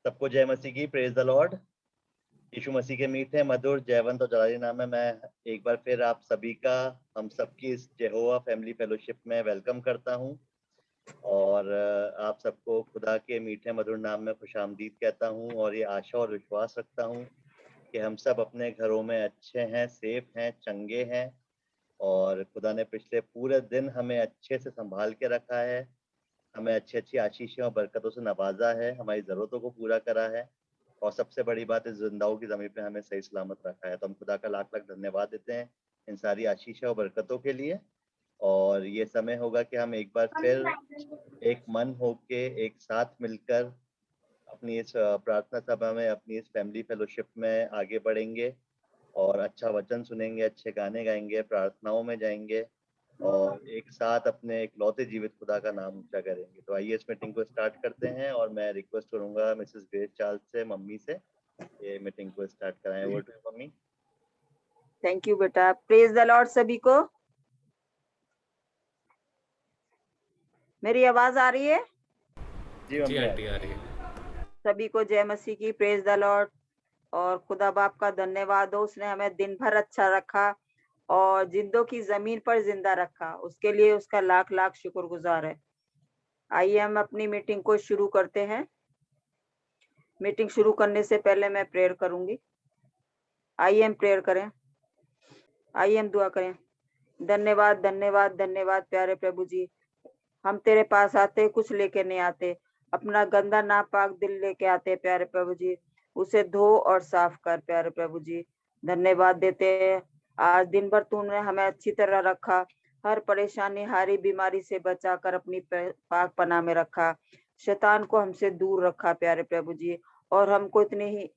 सबको जय मसीह की, प्रेज द लॉर्ड। यीशु मसीह के मीठे मधुर जयवंत और जलाली नाम में मैं एक बार फिर आप सभी का, हम सबकी इस यहोवा फैमिली फेलोशिप में वेलकम करता हूं और आप सबको खुदा के मीठे मधुर नाम में खुशामदीद कहता हूं और ये आशा और विश्वास रखता हूं कि हम सब अपने घरों में अच्छे हैं, सेफ हैं, चंगे हैं और खुदा ने पिछले पूरे दिन हमें अच्छे से संभाल के रखा है, हमें अच्छी अच्छी आशीषों और बरकतों से नवाजा है, हमारी ज़रूरतों को पूरा करा है और सबसे बड़ी बात इस जिंदाओं की ज़मीन पे हमें सही सलामत रखा है। तो हम खुदा का लाख लाख धन्यवाद देते हैं इन सारी आशीषों और बरकतों के लिए। और ये समय होगा कि हम एक बार फिर एक मन होके एक साथ मिलकर अपनी इस प्रार्थना सभा में, अपनी इस फैमिली फेलोशिप में आगे बढ़ेंगे और अच्छा वचन सुनेंगे, अच्छे गाने गाएंगे, प्रार्थनाओं में जाएंगे और एक साथ अपने इकलौते जीवित खुदा का नाम ऊंचा करेंगे। तो आइए इस मीटिंग को स्टार्ट करते हैं और मैं रिक्वेस्ट करूंगा मिसेस ग्रेस चार्ल्स से, मम्मी से, ये मीटिंग को स्टार्ट कराएं। Over to you mummy. Thank you बेटा। प्रेज द लॉर्ड सभी को। मेरी आवाज आ रही है? जी मम्मी आंटी आ रही है। सभी को जय मसीह की, प्रेज द लॉर्ड। और खुदा बाप का धन्यवाद हो, उसने हमें दिन भर अच्छा रखा और जिंदों की जमीन पर जिंदा रखा, उसके लिए उसका लाख लाख शुक्रगुजार है। आइए हम अपनी मीटिंग को शुरू करते हैं। मीटिंग शुरू करने से पहले मैं प्रेयर करूंगी। आइए हम प्रेयर करें, आइए हम दुआ करें। धन्यवाद धन्यवाद धन्यवाद प्यारे प्रभु जी, हम तेरे पास आते कुछ लेके नहीं आते, अपना गंदा नापाक दिल लेके आते प्यारे प्रभु जी, उसे धो और साफ कर प्यारे प्रभु जी। धन्यवाद देते हैं, आज दिन भर तूने हमें अच्छी तरह रखा, हर परेशानी हारी बीमारी से बचाकर अपनी पाक पनाह में रखा, शैतान को हमसे दूर रखा प्यारे प्रभु जी। और हमको इतनी ही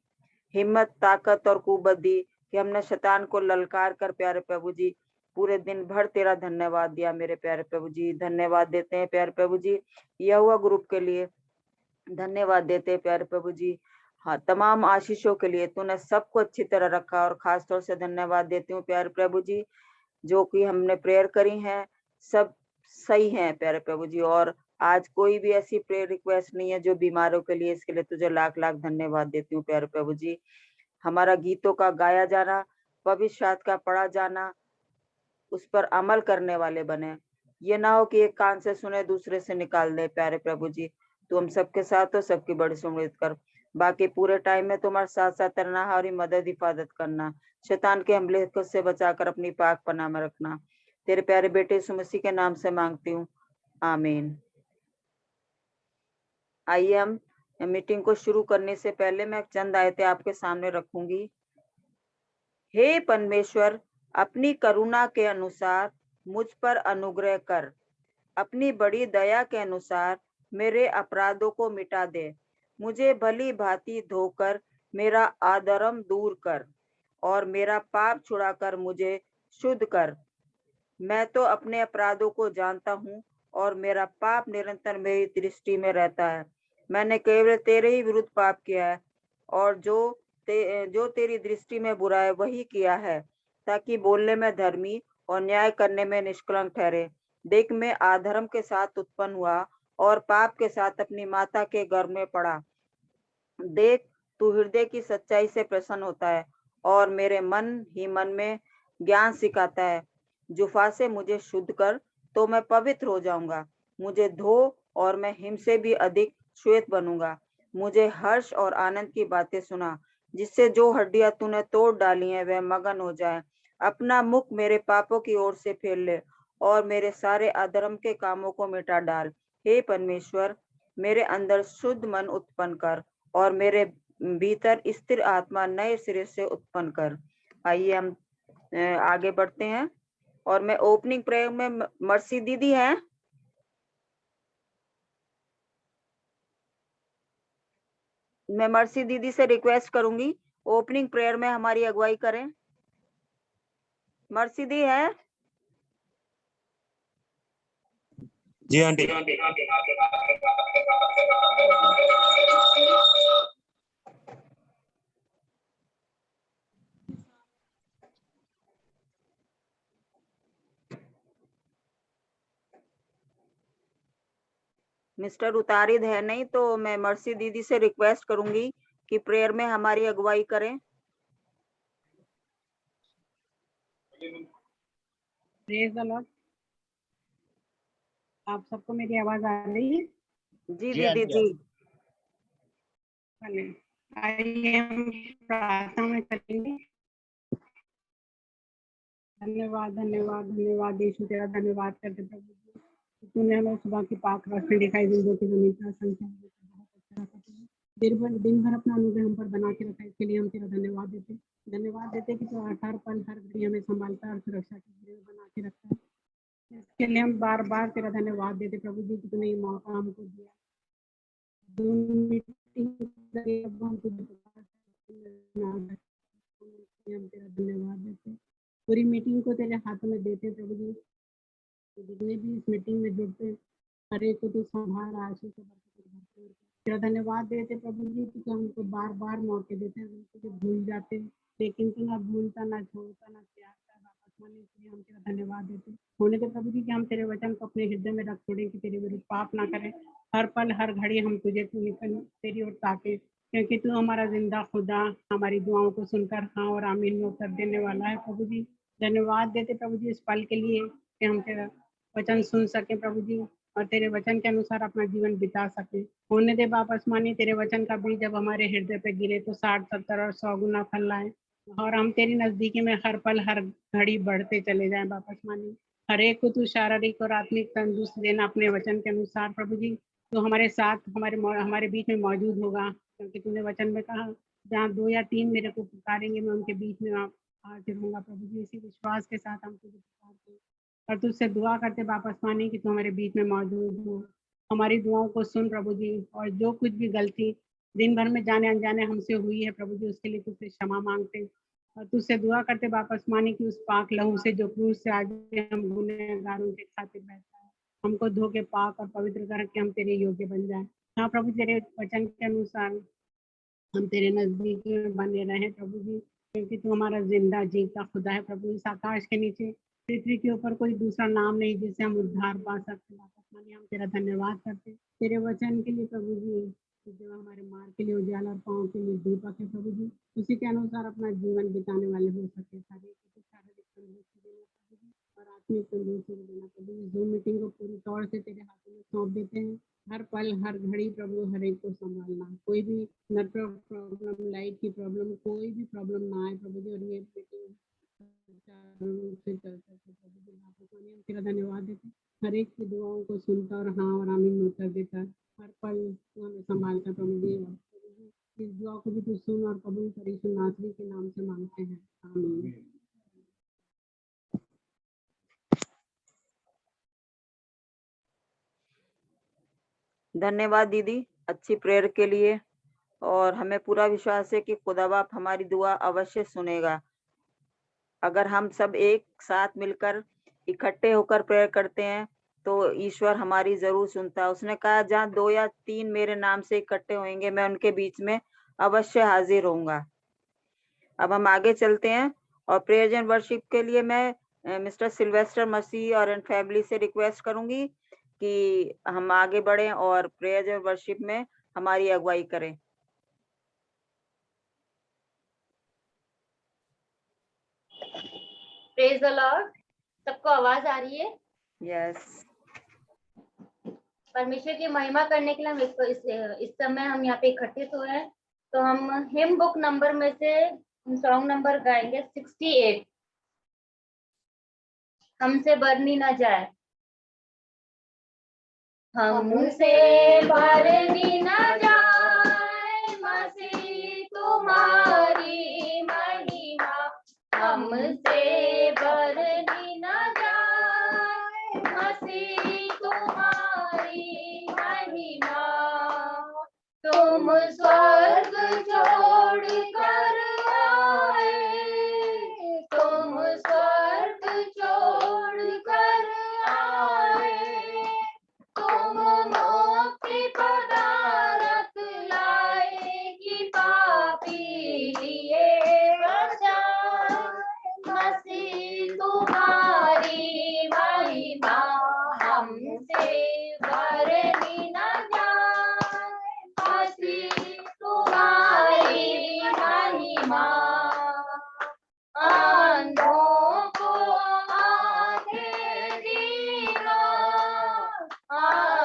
हिम्मत, ताकत और कुवत दी कि हमने शैतान को ललकार कर प्यारे प्रभु जी पूरे दिन भर तेरा धन्यवाद दिया मेरे प्यारे प्रभु जी। धन्यवाद देते हैं प्यारे प्रभु जी यहोवा ग्रुप के लिए, धन्यवाद देते हैं प्यारे प्रभु जी हाँ तमाम आशीषों के लिए, तूने सबको अच्छी तरह रखा। और खास तौर से धन्यवाद देती हूँ प्यारे प्रभु जी, जो कि हमने प्रेयर करी है सब सही है प्यारे प्रभु जी। और आज कोई भी ऐसी प्रेयर रिक्वेस्ट नहीं है जो बीमारों के लिए, इसके लिए तुझे लाख लाख धन्यवाद देती हूँ प्यारे प्रभु जी। हमारा गीतों का गाया जाना, पवित्र शास्त्र का पढ़ा जाना, उस पर अमल करने वाले बने, ये ना हो कि एक कान से सुने दूसरे से निकाल दे प्यारे प्रभु जी। तू हम सबके साथ हो, सबकी बड़ी सुमृत कर। बाकी पूरे टाइम में तुम्हारे साथ साथ रहना, हमारी मदद हिफाजत करना, शैतान के हमले से बचाकर अपनी पाक पनाह में रखना। तेरे प्यारे बेटे यीशु मसीह के नाम से मांगती हूँ, आमीन। आइए हम मीटिंग को शुरू करने से पहले मैं चंद आयतें आपके सामने रखूंगी। हे परमेश्वर, अपनी करुणा के अनुसार मुझ पर अनुग्रह कर, अपनी बड़ी दया के अनुसार मेरे अपराधों को मिटा दे, मुझे भली भांति धोकर मेरा अधर्म दूर कर और मेरा पाप छुड़ाकर मुझे शुद्ध कर। मैं तो अपने अपराधों को जानता हूँ और मेरा पाप निरंतर मेरी दृष्टि में रहता है। मैंने केवल तेरे ही विरुद्ध पाप किया है और जो तेरी दृष्टि में बुरा है वही किया है, ताकि बोलने में धर्मी और न्याय करने में निष्कलंक ठहरे। देख, मैं अधर्म के साथ उत्पन्न हुआ और पाप के साथ अपनी माता के गर्भ में पड़ा। देख, तू हृदय की सच्चाई से प्रसन्न होता है और मेरे मन ही मन में ज्ञान सिखाता है। जुफा से मुझे शुद्ध कर तो मैं पवित्र हो जाऊंगा, मुझे धो और मैं हिम से भी अधिक श्वेत बनूंगा। मुझे हर्ष और आनंद की बातें सुना, जिससे जो हड्डियां तूने तोड़ डाली हैं वह मगन हो जाए। अपना मुख मेरे पापों की ओर से फेर ले और मेरे सारे अधर्म के कामों को मिटा डाल। हे परमेश्वर, मेरे अंदर शुद्ध मन उत्पन्न कर और मेरे भीतर स्थिर आत्मा नए सिरे से उत्पन्न कर। आइए हम आगे बढ़ते हैं और मैं ओपनिंग प्रेयर में मर्सी दीदी हैं, मैं मर्सी दीदी से रिक्वेस्ट करूंगी ओपनिंग प्रेयर में हमारी अगुवाई करें। मर्सी दी है? जी आंटी। मिस्टर उतारिद है नहीं, तो मैं मर्सी दीदी से रिक्वेस्ट करूंगी कि प्रेयर में हमारी अगुवाई करें। Praise the Lord. आप सबको मेरी आवाज आ रही है? जी जी, दीदी आंटी, जी। आइए हम प्रार्थना में करेंगे। धन्यवाद धन्यवाद धन्यवाद यीशु, तेरा धन्यवाद करते प्रभु जी, तूने हमें सुबह की पाक रोशनी दिखाई दी, जो कि जमीन का संख्या बहुत अच्छा रखा तुमने। दिन भर अपना अनुग्रह हम पर बना के रखा, इसके लिए हम तेरा धन्यवाद देते कि तू हर पल हर घड़ी हमें संभालता और सुरक्षा के घेरे में बना के रखता है। इसके लिए हम बार बार तेरा धन्यवाद देते प्रभु जी कि तूने ये मौका हमको दिया। हम तेरा धन्यवाद देते, पूरी मीटिंग को तेरे हाथों में देते प्रभु जी। जितने भी इस मीटिंग में जुड़ते हर एक को तू संभाल, आशीष से भरपूर तेरा धन्यवाद देते प्रभु जी कि हमको बार बार मौके देते हैं, हमको भूल जाते हैं, लेकिन तू ना भूलता ना छोड़ता ना त्यागता वापस माने, इसलिए हम तेरा धन्यवाद देते होने के प्रभु जी कि हम तेरे वचन को अपने हृदय में रख छोड़े कि तेरे विरुद्ध पाप ना करें। हर पल हर घड़ी हम तुझे तेरी ओर ताके, क्योंकि तू हमारा जिंदा खुदा हमारी दुआओं को सुनकर हाँ और आमीन में उत्तर देने वाला है प्रभु जी। धन्यवाद देते प्रभु जी इस पल के लिए कि हम तेरा वचन सुन सके प्रभु जी, और तेरे वचन के अनुसार अपना जीवन बिता सके। होने दे बाप आसमानी, तेरे वचन का बीज जब हमारे हृदय पे गिरे तो 60, 70 और 100 गुना फल लाए, और हम तेरी नजदीकी में हर पल हर घड़ी बढ़ते चले जाएं बाप आसमानी। हर एक को तू शारीरिक और आत्मिक तंदुरुस्त देना अपने वचन के अनुसार प्रभु जी। तो हमारे साथ हमारे बीच में मौजूद होगा, क्योंकि तूने वचन में कहा जहाँ 2 या 3 मेरे को पुकारेंगे मैं उनके बीच में हाजिर होऊंगा प्रभु जी। इसी विश्वास के साथ हम तुझे पुकारते हैं और तुझसे दुआ करते वापस माने कि तू हमारे बीच में मौजूद हो, हमारी दुआओं को सुन प्रभु जी, और जो कुछ भी गलती दिन भर में जाने अनजाने हमसे हुई है प्रभु जी, उसके लिए तुझसे क्षमा मांगते और तुझसे दुआ करते वापस माने कि उस पाक लहू से जो क्रूस से आज हम गुनहगारों के खातिर बहता है, हमको धो के पाक और पवित्र करके हम तेरे योग्य बन जाए। हाँ प्रभु, तेरे वचन के अनुसार हम तेरे नजदीक में बने रहे प्रभु जी, क्योंकि तू हमारा जिंदा जीता खुदा है प्रभु। इस आकाश के नीचे पृथ्वी के ऊपर कोई दूसरा नाम नहीं जिससे हम उद्धार पा सकते। हम तेरा धन्यवाद करते तेरे वचन के लिए प्रभु जी, जो हमारे मार्ग के लिए उजाला और पाँव के लिए दीपक है प्रभु जी। उसी के अनुसार अपना जीवन बिताने वाले हो सके, शारीरिक तंदुरुस्ती देना प्रभु जी और आत्मिक तंदुरुस्ती देना प्रभु जी। जो मीटिंग को पूरी तौर से तेरे हाथों में सौंप देते हैं, हर पल हर घड़ी प्रभु हर एक को संभालना, कोई भी नेटवर्क प्रॉब्लम, लाइट की प्रॉब्लम, कोई भी प्रॉब्लम ना आए प्रभु जी, और ये मीटिंग से चल सके प्रभु जी। तेरा धन्यवाद देते, हर एक की दुआओं को सुनता और हाँ और आमीन में उत्तर देता है, हर पल तू हमें संभालता प्रभु जी। इस दुआ को भी तू सुन और कबूल कर, यीशु नासरी के नाम से मांगते हैं, आमीन। धन्यवाद दीदी अच्छी प्रेयर के लिए, और हमें पूरा विश्वास है कि खुदा बाप हमारी दुआ अवश्य सुनेगा। अगर हम सब एक साथ मिलकर इकट्ठे होकर प्रेयर करते हैं तो ईश्वर हमारी जरूर सुनता है। उसने कहा जहाँ 2 या 3 मेरे नाम से इकट्ठे होंगे मैं उनके बीच में अवश्य हाजिर होऊंगा। अब हम आगे चलते हैं और प्रेयर्स एंड वर्शिप के लिए मैं मिस्टर सिल्वेस्टर मसीह और फैमिली से रिक्वेस्ट करूंगी कि हम आगे बढ़ें और प्रेयर्स एंड वर्शिप में हमारी अगुवाई करें। Praise the Lord. सबको आवाज आ रही है? यस। परमेश्वर की महिमा करने के लिए हम इस समय हम यहाँ पे इकट्ठित हुए हैं, तो हम हिम बुक नंबर में से सॉन्ग नंबर गाएंगे 68, हमसे बरनी ना जाए। हमसे बरनी ना जाए मसीह तुम्हारी महिमा, हमसे बरनी ना जाए मसीह तुम्हारी महिमा। तुम स्वर्ग छोड़ कर आए, तुम स्वर्ग छोड़ कर आए, तुम मुक्ति पदारथ लाए कि पापी लिए बचाए। मसीह तुम्हारी महिमा, हमसे बरनी ना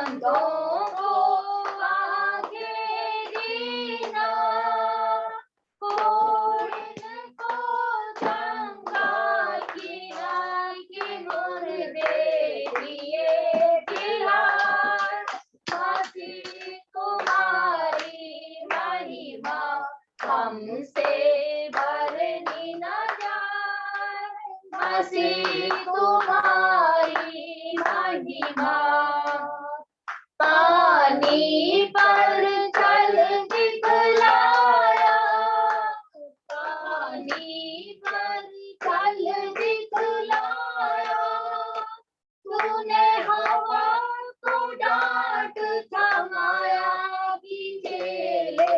बंदों को आगे दीना, इनको गंगा की मुर्दे दिए बिहार, मसीह तुम्हारी महिमा हमसे बरनी न जाए, मसीह तुम्हारी महिमा। पानी पर चल दिखलाया, पानी पर चल दिखलाया, तूने हवा को डांट थमाया, बिचेले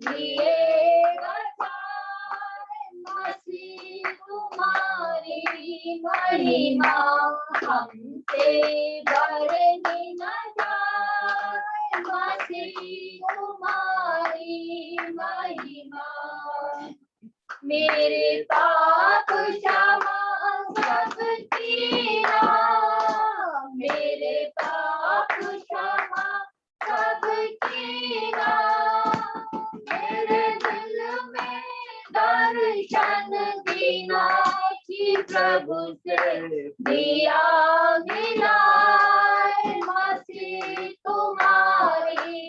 लिए बचाए, मसीह तुम्हारी महिमा हमसे बरनी न जाए, मसीह तुम्हारी महिमा। मेरे पाप क्षमा सबकी ना, मेरे पाप क्षमा सबकी ना, मेरे दिल में दर्शन दीना, कि प्रभु से दिया मिलाए, मसीह तुम्हारी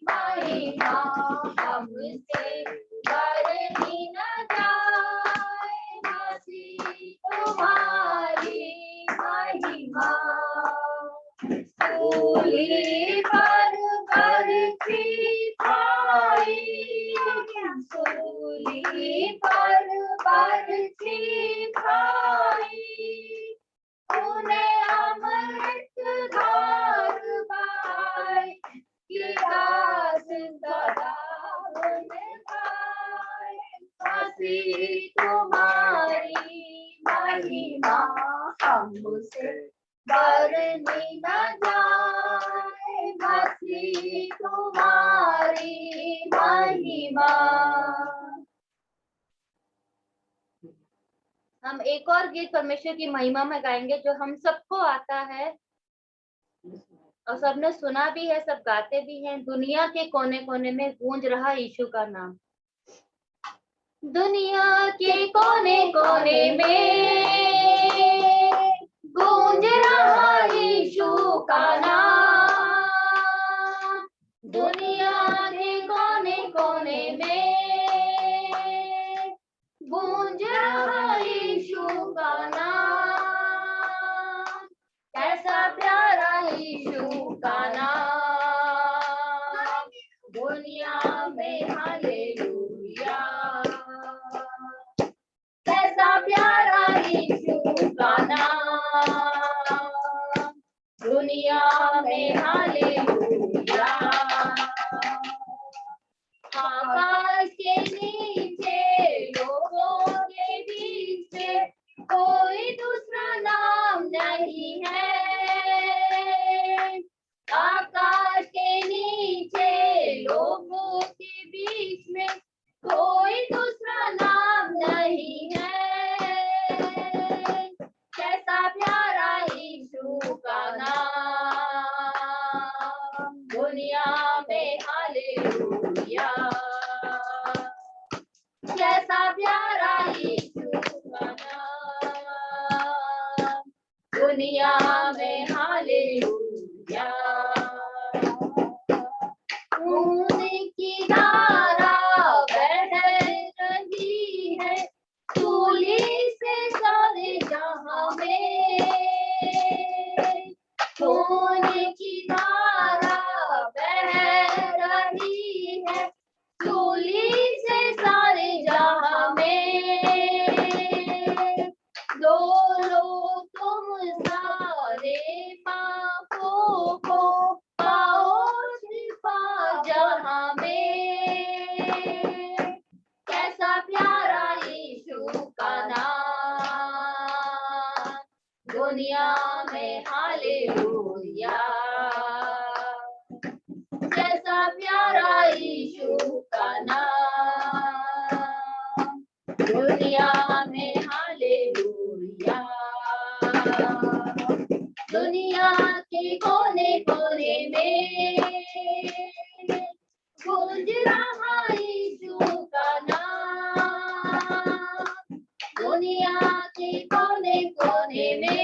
महिमा हमसे बरनी न जाए, मसीह तुम्हारी महिमा। सूली पर बरछी खाई, सूली पर बरछी खाई, तूने अमृत धार पाई, कि दास सदा गुण गाए, मसीह तुम्हारी महिमा हमसे बरनी न जाए, मसीह तुम्हारी महिमा। हम एक और गीत परमेश्वर की महिमा में गाएंगे जो हम सबको आता है और सबने सुना भी है, सब गाते भी हैं। दुनिया के कोने कोने में गूंज रहा यीशु का नाम, दुनिया के कोने कोने में गूंज रहा यीशु का नाम, दुनिया के कोने कोने में गूंज रहा यीशु का नाम, कैसा प्यारा यीशु का नाम, दुनिया में हालेलुया, कैसा प्यारा यीशु का नाम, दुनिया में हालेलुया। आकाश के नीचे लोगों के बीच में कोई दूसरा नाम नहीं है, आकाश के नीचे लोगों के बीच में कोई दूसरा नाम नहीं है, कैसा प्यारा यीशु का नाम, दुनिया में हालेलुया, कैसा प्यारा यीशु का नाम, दुनिया में हालेलुया। खून की धारा बह रही है सूली से सारे जहां में, खून की धारा बह रही है सूली से सारे जहां में, लो लो तुम सारे पापों को पाओ शिफा जहां में, कैसा प्यारा यीशु का नाम, दुनिया में हालेलुया, कैसा प्यारा यीशु का नाम, दुनिया में हालेलुया, दुनिया के कोने कोने में गूंज रहा यीशु का नाम, दुनिया के कोने कोने में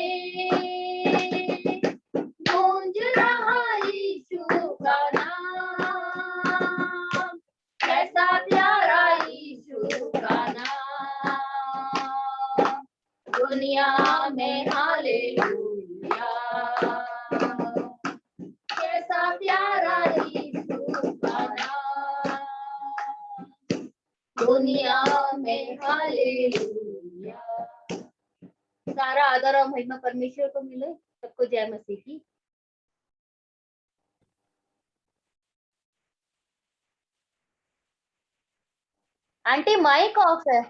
गूंज रहा यीशु का नाम, कैसा प्यारा यीशु का नाम, दुनिया में हालेलुया, कैसा प्यारा यीशु का नाम, दुनिया में हालेलुया। सारा आदर और महिमा परमेश्वर को मिले। सबको जय मसीह की। आंटी माइक ऑफ है।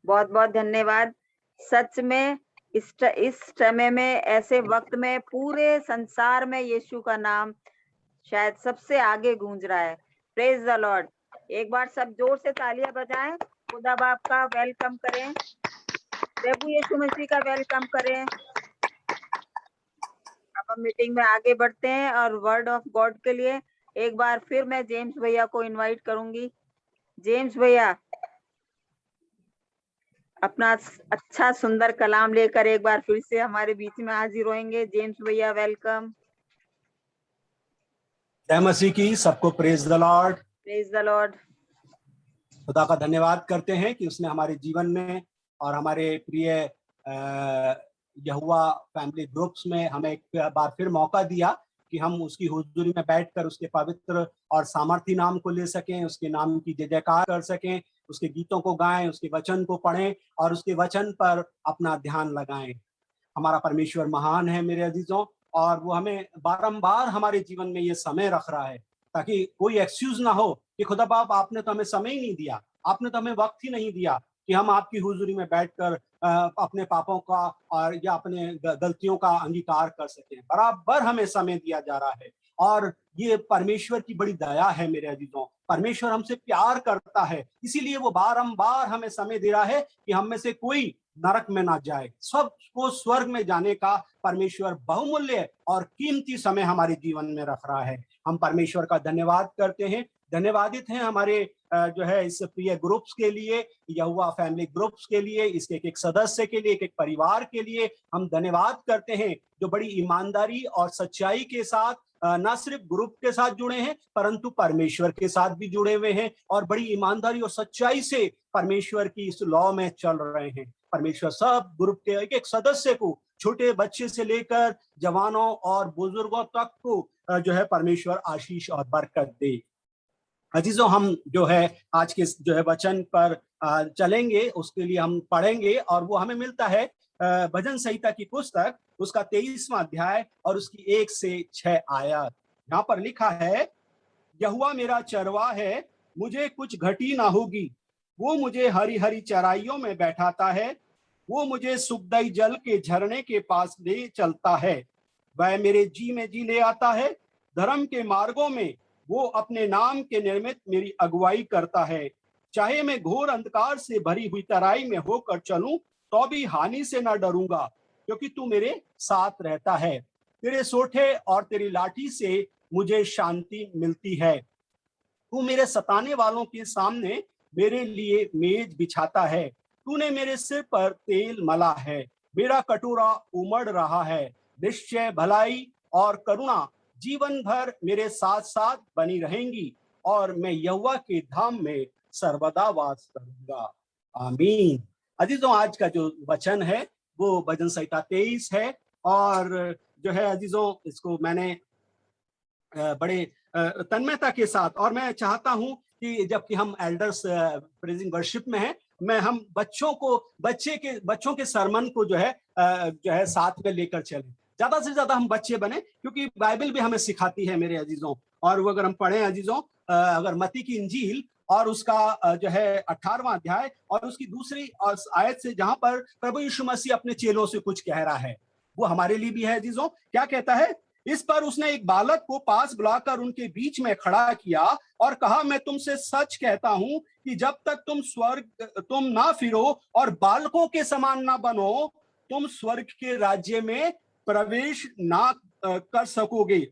बहुत बहुत धन्यवाद। सच में इस समय में, ऐसे वक्त में पूरे संसार में यीशु का नाम शायद सबसे आगे गूंज रहा है। Praise the Lord. एक बार सब जोर से तालियां बजाएं, खुदा बाप का वेलकम करें, प्रभु यीशु मसीह का वेलकम करें। अब हम मीटिंग में आगे बढ़ते हैं और वर्ड ऑफ गॉड के लिए एक बार फिर मैं जेम्स भैया को इनवाइट करूंगी। जेम्स भैया अपना अच्छा सुंदर कलाम लेकर एक बार फिर से हमारे बीच में हाजिर होंगे। जेम्स भैया वेलकम। जय मसीह की। सबको praise the Lord. Praise the Lord. खुदा का धन्यवाद करते हैं कि उसने हमारे जीवन में और हमारे प्रिय यहोवा फैमिली ग्रुप्स में हमें एक बार फिर मौका दिया कि हम उसकी हुजूरी में बैठकर उसके पवित्र और सामर्थी नाम को ले सकें, उसके नाम की जय जयकार कर सकें, उसके गीतों को गाएं, उसके वचन को पढ़ें और उसके वचन पर अपना ध्यान लगाएं। हमारा परमेश्वर महान है मेरे अजीजों, और वो हमें बारंबार हमारे जीवन में ये समय रख रहा है ताकि कोई एक्सक्यूज ना हो कि खुदा बाप आपने तो हमें समय ही नहीं दिया, आपने तो हमें वक्त ही नहीं दिया कि हम आपकी हुजूरी में बैठकर अपने पापों का और या अपने गलतियों का अंगीकार कर सकें। बराबर हमें समय दिया जा रहा है और ये परमेश्वर की बड़ी दया है मेरे अजीजों। परमेश्वर हमसे प्यार करता है, इसीलिए वो बारंबार हमें समय दे रहा है कि हम में से कोई नरक में ना जाए, सबको स्वर्ग में जाने का परमेश्वर बहुमूल्य और कीमती समय हमारे जीवन में रख रहा है। हम परमेश्वर का धन्यवाद करते हैं, धन्यवादित हैं हमारे जो है इस प्रिय ग्रुप्स के लिए, यहोवा फैमिली ग्रुप्स के लिए, इसके एक सदस्य के लिए, एक परिवार के लिए हम धन्यवाद करते हैं जो बड़ी ईमानदारी और सच्चाई के साथ न सिर्फ ग्रुप के साथ जुड़े हैं परंतु परमेश्वर के साथ भी जुड़े हुए हैं और बड़ी ईमानदारी और सच्चाई से परमेश्वर की इस लॉ में चल रहे हैं। परमेश्वर सब ग्रुप के एक एक सदस्य को, छोटे बच्चे से लेकर जवानों और बुजुर्गों तक को जो है परमेश्वर आशीष और बरकत दे। अजीजों, हम जो है आज के जो है वचन पर चलेंगे, उसके लिए हम पढ़ेंगे और वो हमें मिलता है भजन संहिता की पुस्तक, उसका 23वां अध्याय और उसकी 1 से 6 आयत। यहाँ पर लिखा है, यहोवा मेरा चरवाहा है, मुझे कुछ घटी ना होगी। वो मुझे हरी हरी चराइयों में बैठाता है, वो मुझे सुखदाई जल के झरने के पास ले चलता है। वह मेरे जी में जी ले आता है, धर्म के मार्गों में वो अपने नाम के निमित्त मेरी अगुवाई करता है। चाहे मैं घोर अंधकार से भरी हुई तराई में होकर चलूं तो भी हानि से न डरूंगा, क्योंकि तू मेरे साथ रहता है। तेरे सोठे और तेरी लाठी से मुझे शांति मिलती है। तू मेरे सताने वालों के सामने मेरे लिए मेज बिछाता है। तूने मेरे सिर पर तेल मला है, मेरा कटोरा उमड़ रहा है। निश्चय भलाई और करुणा जीवन भर मेरे साथ साथ बनी रहेंगी और मैं यहोवा के धाम में सर्वदा वास करूंगा। आमीन। अजीजों, आज का जो वचन है वो भजन संहिता 23 है और जो है अजीजों, इसको मैंने बड़े तन्मयता के साथ, और मैं चाहता हूं कि जबकि हम एल्डर्स प्रेजिंग वर्शिप में हैं, मैं हम बच्चों के सरमन को जो है साथ में लेकर चलें। ज्यादा से ज्यादा हम बच्चे बने, क्योंकि बाइबल भी हमें सिखाती है मेरे अजीजों। और वो अगर हम पढ़ें अजीजों, अगर मत्ती की इंजील और उसका जो है 18वां अध्याय और उसकी दूसरी आयत से, जहां पर प्रभु यीशु मसीह अपने चेलों से कुछ कह रहा है, वो हमारे लिए भी है अजीजों। क्या कहता है? इस पर उसने एक बालक को पास बुलाकर उनके बीच में खड़ा किया और कहा, मैं तुमसे सच कहता हूं कि जब तक तुम ना फिरो और बालकों के समान ना बनो, तुम स्वर्ग के राज्य में प्रवेश ना कर सकोगे,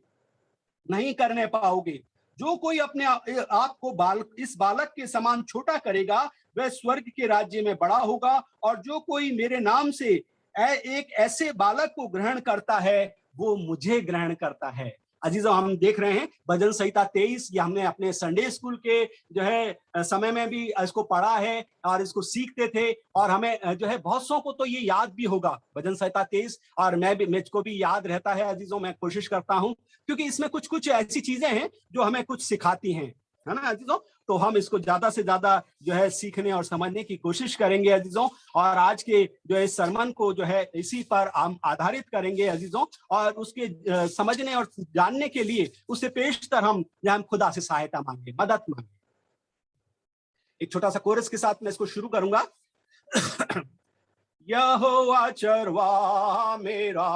नहीं करने पाओगे। जो कोई अपने आप को इस बालक के समान छोटा करेगा, वह स्वर्ग के राज्य में बड़ा होगा। और जो कोई मेरे नाम से एक ऐसे बालक को ग्रहण करता है, वो मुझे ग्रहण करता है। अजीजों, हम देख रहे हैं भजन संहिता 23, ये हमने अपने संडे स्कूल के जो है समय में भी इसको पढ़ा है और इसको सीखते थे। और हमें जो है बहुत सौ को तो ये याद भी होगा भजन संहिता 23, और मुझको भी याद रहता है। अजीजों, मैं कोशिश करता हूं, क्योंकि इसमें कुछ कुछ ऐसी चीजें हैं जो हमें कुछ सिखाती हैं, है ना अजीजों। तो हम इसको ज्यादा से ज्यादा जो है सीखने और समझने की कोशिश करेंगे अजीजों। और आज के जो है सरमन को जो है इसी पर हम आधारित करेंगे अजीजों। और उसके समझने और जानने के लिए उससे पेशतर हम खुदा से सहायता मांगे, मदद मांगे। एक छोटा सा कोरस के साथ मैं इसको शुरू करूंगा। यहोवा चरवाहा मेरा,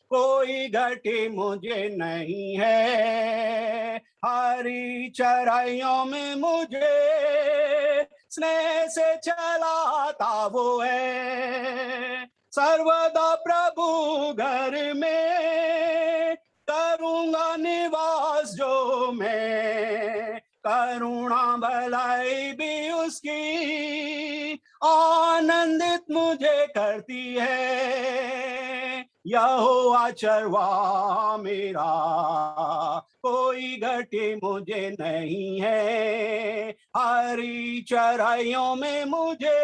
कोई घटी मुझे नहीं है। हरी चराइयों में मुझे स्नेह से चलाता वो है। सर्वदा प्रभु घर में करूंगा निवास जो मैं, करुणा भलाई भी उसकी आनंदित मुझे करती है। यहोवा चरवाहा मेरा, कोई घटी मुझे नहीं है। हरी चराइयों में मुझे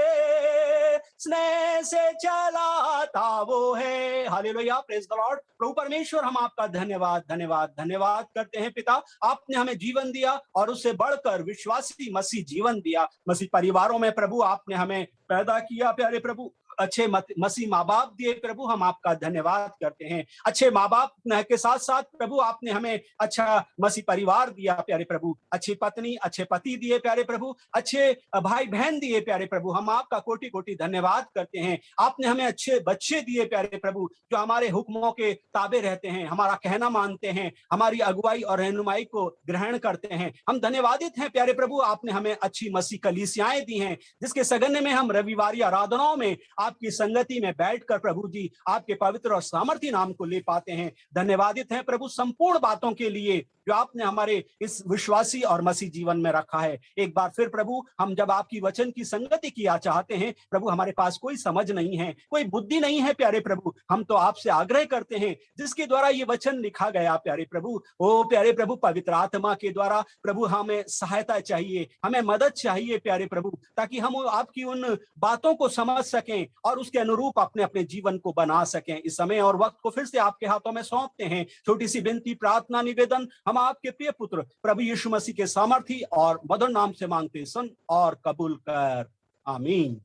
स्नेह से चलाता वो है। Hallelujah, praise the Lord. प्रभु परमेश्वर, हम आपका धन्यवाद धन्यवाद धन्यवाद करते हैं पिता। आपने हमें जीवन दिया और उससे बढ़कर विश्वासी मसीह जीवन दिया। मसीह परिवारों में प्रभु आपने हमें पैदा किया प्यारे प्रभु। अच्छे मसीह माँ बाप दिए प्रभु, हम आपका धन्यवाद करते हैं। अच्छे माँ बाप के साथ साथ प्रभु आपने हमें अच्छा मसीह परिवार दिया प्यारे प्रभु। अच्छी पत्नी, अच्छे पति दिए प्यारे प्रभु, अच्छे भाई बहन दिए प्यारे प्रभु। हम आपका कोटि कोटि धन्यवाद करते हैं। आपने हमें अच्छे बच्चे दिए प्यारे प्रभु, जो हमारे हुक्मों के ताबे रहते हैं, हमारा कहना मानते हैं, हमारी अगुवाई और रहनुमाई को ग्रहण करते हैं। हम धन्यवादित हैं प्यारे प्रभु, आपने हमें अच्छी मसीह कलीसियाएं दी हैं, जिसके सगन में हम रविवारी आराधनाओं में आपकी संगति में बैठकर प्रभु जी आपके पवित्र और सामर्थी नाम को ले पाते हैं। धन्यवादित हैं प्रभु संपूर्ण बातों के लिए जो आपने हमारे इस विश्वासी और मसीह जीवन में रखा है। एक बार फिर प्रभु, हम जब आपकी वचन की संगति किया चाहते हैं प्रभु, हमारे पास कोई समझ नहीं है, कोई बुद्धि नहीं है प्यारे प्रभु। हम तो आपसे आग्रह करते हैं, जिसके द्वारा ये वचन लिखा गया प्यारे प्रभु, ओ प्यारे प्रभु पवित्र आत्मा के द्वारा प्रभु हमें सहायता चाहिए, हमें मदद चाहिए प्यारे प्रभु, ताकि हम आपकी उन बातों को समझ सकें और उसके अनुरूप अपने अपने जीवन को बना सकें। इस समय और वक्त को फिर से आपके हाथों में सौंपते हैं। छोटी सी विनती, प्रार्थना, निवेदन हम आपके प्रिय पुत्र प्रभु यीशु मसीह के सामर्थी और मधुर नाम से मांगते, सुन और कबूल कर, आमीन।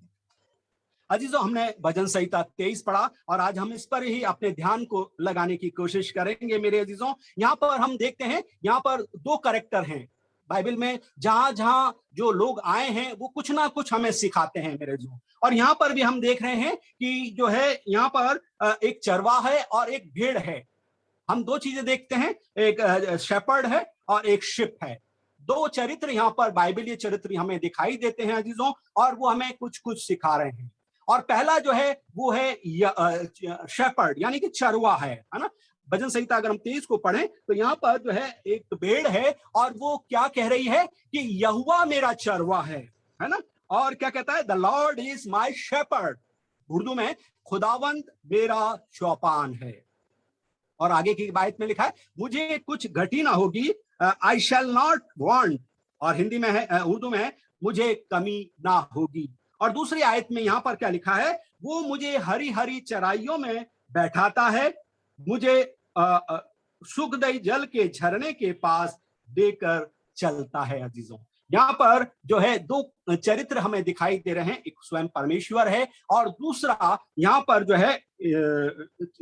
अजीजों, हमने भजन संहिता 23 पढ़ा और आज हम इस पर ही अपने ध्यान को लगाने की कोशिश करेंगे मेरे अजीजों। यहाँ पर हम देखते हैं, यहाँ पर दो कैरेक्टर हैं बाइबल में। जहां जहां जो लोग आए हैं वो कुछ ना कुछ हमें सिखाते हैं मेरे जो। और यहाँ पर भी हम देख रहे हैं कि जो है यहाँ पर एक चरवाहा है और एक भेड़ है। हम दो चीजें देखते हैं, एक शेपर्ड है और एक शिप है। दो चरित्र यहाँ पर बाइबलीय चरित्र हमें दिखाई देते हैं अजीजों, और वो हमें कुछ कुछ सिखा रहे हैं। और पहला जो है वो है शेपर्ड, यानी कि चरवाहा है ना। भजन संहिता अगर हम 23 को पढ़ें तो यहाँ पर जो है एक भेड़ है और वो क्या कह रही है कि यहोवा मेरा चरवाहा है ना। और क्या कहता है, the Lord is my shepherd. Urdu में खुदावंद मेरा चौपान है। और आगे की बात में लिखा है, मुझे कुछ घटी ना होगी, आई शैल नॉट वांट। और हिंदी में है, उर्दू में है, मुझे कमी ना होगी। और दूसरी आयत में यहाँ पर क्या लिखा है, वो मुझे हरी हरी चराइयों में बैठाता है, मुझे सुखदायी जल के झरने के पास देकर चलता है। अजीजों, यहाँ पर जो है दो चरित्र हमें दिखाई दे रहे हैं, एक स्वयं परमेश्वर है और दूसरा यहाँ पर जो है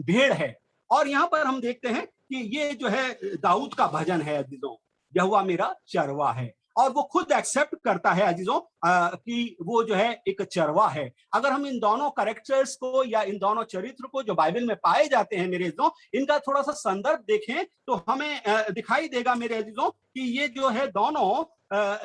भेड़ है। और यहाँ पर हम देखते हैं कि ये जो है दाऊद का भजन है अजीजों, यहोवा मेरा चरवाहा है। और वो खुद एक्सेप्ट करता है अजीजों कि वो जो है एक चरवाहा है। अगर हम इन दोनों कैरेक्टर्स को या इन दोनों चरित्र को जो बाइबल में पाए जाते हैं मेरे अजीजों, इनका थोड़ा सा संदर्भ देखें तो हमें दिखाई देगा मेरे अजीजों कि ये जो है दोनों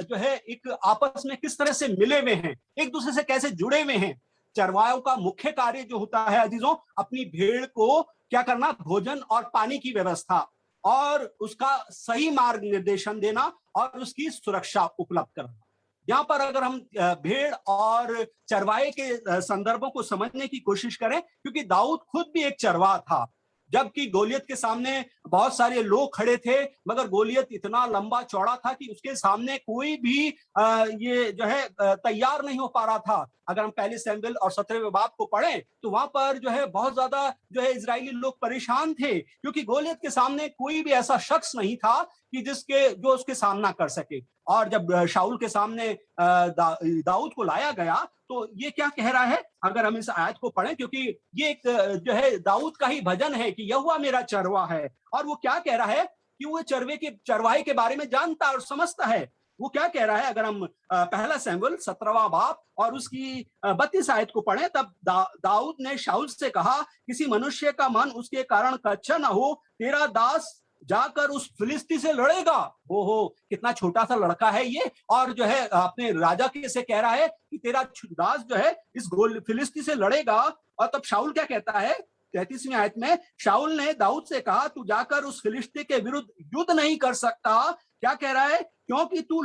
जो है एक आपस में किस तरह से मिले हुए हैं, एक दूसरे से कैसे जुड़े हुए हैं। चरवाहों का मुख्य कार्य जो होता है अजीजों, अपनी भेड़ को क्या करना, भोजन और पानी की व्यवस्था और उसका सही मार्ग निर्देशन देना और उसकी सुरक्षा उपलब्ध करना। यहाँ पर अगर हम भेड़ और चरवाहे के संदर्भों को समझने की कोशिश करें, क्योंकि दाऊद खुद भी एक चरवाहा था, जबकि गोलियत के सामने बहुत सारे लोग खड़े थे, मगर गोलियत इतना लंबा चौड़ा था कि उसके सामने कोई भी ये जो है तैयार नहीं हो पा रहा था। अगर हम पहले सैमुएल और 17वें बाब को पढ़ें तो वहां पर जो है बहुत ज्यादा जो है इजरायली लोग परेशान थे, क्योंकि गोलियत के सामने कोई भी ऐसा शख्स नहीं था कि जो उसके सामना कर सके। और जब शाऊल के सामने दाऊद को लाया गया तो ये क्या कह रहा है, अगर हम इस आयत को पढ़ें, क्योंकि ये एक जो है दाऊद का ही भजन है कि यहोवा मेरा चरवा है, और वो क्या कह रहा है कि वो चरवाहे के बारे में जानता और समझता है। वो क्या कह रहा है, अगर हम पहला सैमुएल 17वां बाब और उसकी 32 आयत को पढ़ें, तब दाऊद ने शाऊल से कहा, किसी मनुष्य का मन उसके कारण कच्चा ना हो, तेरा दास जाकर उस फिलिस्ती से लड़ेगा। ओहो, कितना छोटा सा लड़का है ये, और जो है अपने राजा के से कह रहा है कि तेरा दास जो है इस फिलिस्ती से लड़ेगा। और तब शाऊल क्या कहता है, 33वीं आयत में, शाऊल ने दाऊद से कहा, तू जाकर उस फिलिस्ती के विरुद्ध युद्ध नहीं कर सकता। क्या कह रहा है, क्योंकि तू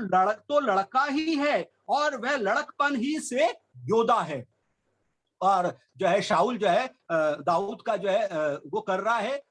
लड़का ही है और वह लड़कपन ही से योद्धा है। और जो है शाऊल जो है दाऊद का जो है वो कर रहा है,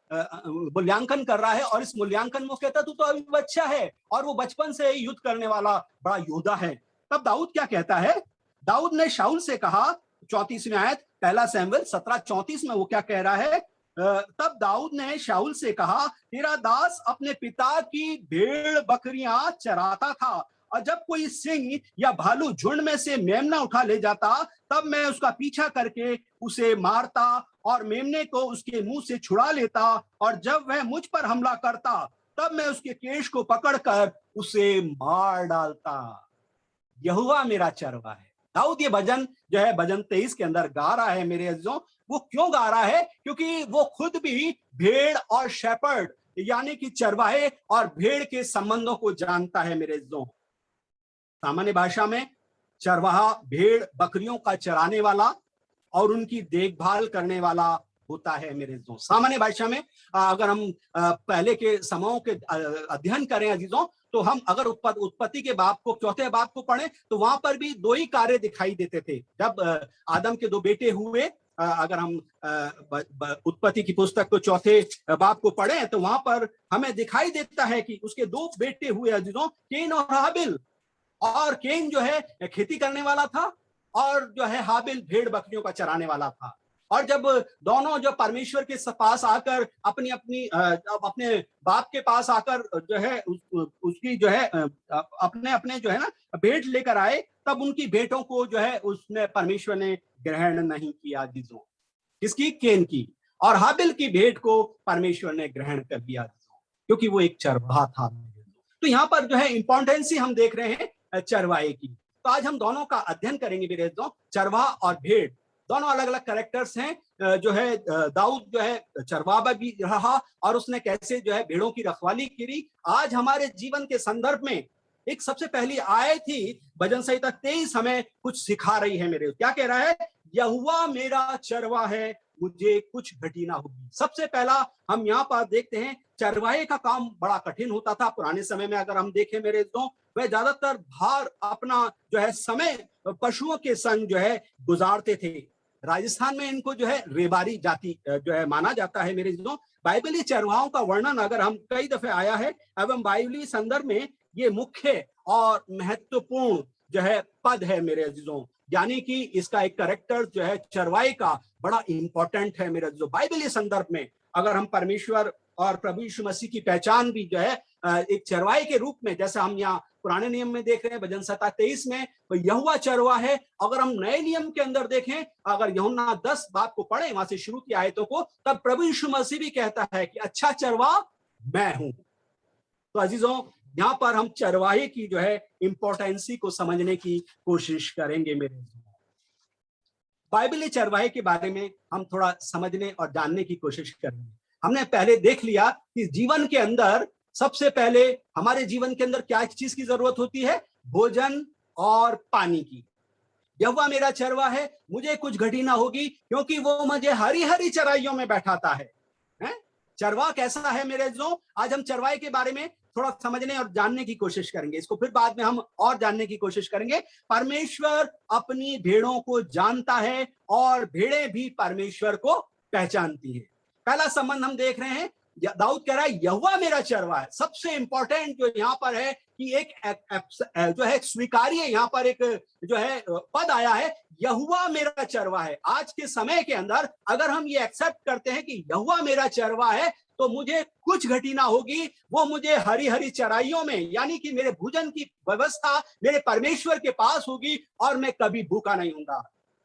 मूल्यांकन कर रहा है, और इस मूल्यांकन में वो कहता तू तो अभी बच्चा है और वो बचपन से युद्ध करने वाला बड़ा योद्धा है। तब दाऊद क्या कहता है, दाऊद ने शाऊल से कहा, 34वीं आयत पहला सैमुएल 17:34 में वो क्या कह रहा है, तब दाऊद ने शाऊल से कहा, तेरा दास अपने पिता की भेड़ बकरियां चराता था, और जब कोई सिंह या भालू झुंड में से मेमना उठा ले जाता, तब मैं उसका पीछा करके उसे मारता और मेमने को उसके मुंह से छुड़ा लेता, और जब वह मुझ पर हमला करता तब मैं उसके केश को पकड़कर उसे मार डालता। यहोवा मेरा चरवा है। दाऊद ये भजन जो है भजन 23 के अंदर गा रहा है मेरे अजीजों। वो क्यों गा रहा है, क्योंकि वो खुद भी भेड़ और शेपर्ड यानी कि चरवाहे और भेड़ के संबंधों को जानता है मेरे अजीजों। सामान्य भाषा में चरवाहा भेड़ बकरियों का चराने वाला और उनकी देखभाल करने वाला होता है मेरे अजीजों। सामान्य भाषा में अगर हम पहले के समयों के अध्ययन करें अजीजों, तो हम अगर उत्पत्ति के बाब को, चौथे बाब को पढ़ें, तो वहां पर भी दो ही कार्य दिखाई देते थे। जब आदम के दो बेटे हुए, अगर हम उत्पत्ति की पुस्तक को चौथे बाब को पढ़ें तो वहां पर हमें दिखाई देता है कि उसके दो बेटे हुए अजीजों, केन और हाबिल। और केन जो है खेती करने वाला था और जो है हाबिल भेड़ बकरियों का चराने वाला था। और जब दोनों जो परमेश्वर के पास आकर अपने बाप के पास आकर जो है उसकी जो है अपने जो है ना भेंट लेकर आए, तब उनकी भेंटों को जो है उसने परमेश्वर ने ग्रहण नहीं किया अजीजों। किसकी? केन की। और हाबिल की भेंट को परमेश्वर ने ग्रहण कर लिया क्योंकि वो एक चरवाहा था। तो यहाँ पर जो है इंपॉर्टेंसी हम देख रहे हैं चरवाहे की। तो आज हम दोनों का अध्ययन करेंगे मेरे दोस्तों। चरवाहा और भेड़ दोनों अलग अलग कैरेक्टर्स हैं। जो है दाऊद जो है चरवाहा भी रहा और उसने कैसे जो है भेड़ों की रखवाली की। आज हमारे जीवन के संदर्भ में एक सबसे पहली आयत थी भजन संहिता 23 हमें कुछ सिखा रही है मेरे। क्या कह रहा है? यहोवा मेरा चरवा है, मुझे कुछ घटी ना होगी। सबसे पहला हम यहाँ पर देखते हैं चरवाहे का काम बड़ा कठिन होता था पुराने समय में। अगर हम देखें मेरे दोस्तों, वह ज्यादातर भार अपना जो है समय पशुओं के संग जो है गुजारते थे। राजस्थान में इनको जो है रेबारी जाति जो है माना जाता है मेरे दोस्तों। बाइबली चरवाहों का वर्णन अगर हम कई दफे आया है एवं बाइबली संदर्भ में ये मुख्य और महत्वपूर्ण जो है पद है मेरे अजीजों। यानी कि इसका एक कैरेक्टर जो है चरवाहे का बड़ा इंपॉर्टेंट है मेरे अजीजों। बाइबली संदर्भ में अगर हम परमेश्वर और प्रभु यीशु मसीह की पहचान भी जो है एक चरवाहे के रूप में, जैसे हम यहाँ पुराने नियम में देख रहे हैं भजन संहिता 23 में तो यहोवा चरवा है। अगर हम नए नियम के अंदर देखें, अगर यूहन्ना 10 बात को पढ़े वहां से शुरू की आयतों को, तब प्रभु यीशु मसीह भी कहता है कि अच्छा चरवा मैं हूं। तो अजीजों यहाँ पर हम चरवाहे की जो है इंपॉर्टेंसी को समझने की कोशिश करेंगे मेरे। बाइबली चरवाहे के बारे में हम थोड़ा समझने और जानने की कोशिश करेंगे। हमने पहले देख लिया कि जीवन के अंदर सबसे पहले हमारे जीवन के अंदर क्या चीज की जरूरत होती है? भोजन और पानी की। यहोवा मेरा चरवा है, मुझे कुछ घटी ना होगी, क्योंकि वो मुझे हरी हरी चराइयों में बैठाता है। चरवा कैसा है मेरे जो? आज हम चरवाए के बारे में थोड़ा समझने और जानने की कोशिश करेंगे। इसको फिर बाद में हम और जानने की कोशिश करेंगे। परमेश्वर अपनी भेड़ों को जानता है और भेड़ें भी परमेश्वर को पहचानती है। पहला संबंध हम देख रहे हैं, दाऊद कह रहा है यहोवा मेरा चरवा है। सबसे इंपॉर्टेंट जो यहाँ पर है कि एक जो है स्वीकार्य यहाँ पर एक जो है पद आया है, यहोवा मेरा चरवा है। आज के समय के अंदर अगर हम ये एक्सेप्ट करते हैं कि यहोवा मेरा चरवा है, तो मुझे कुछ घटी ना होगी, वो मुझे हरी हरी चराइयों में, यानी कि मेरे भोजन की व्यवस्था मेरे परमेश्वर के पास होगी और मैं कभी भूखा नहीं होऊंगा।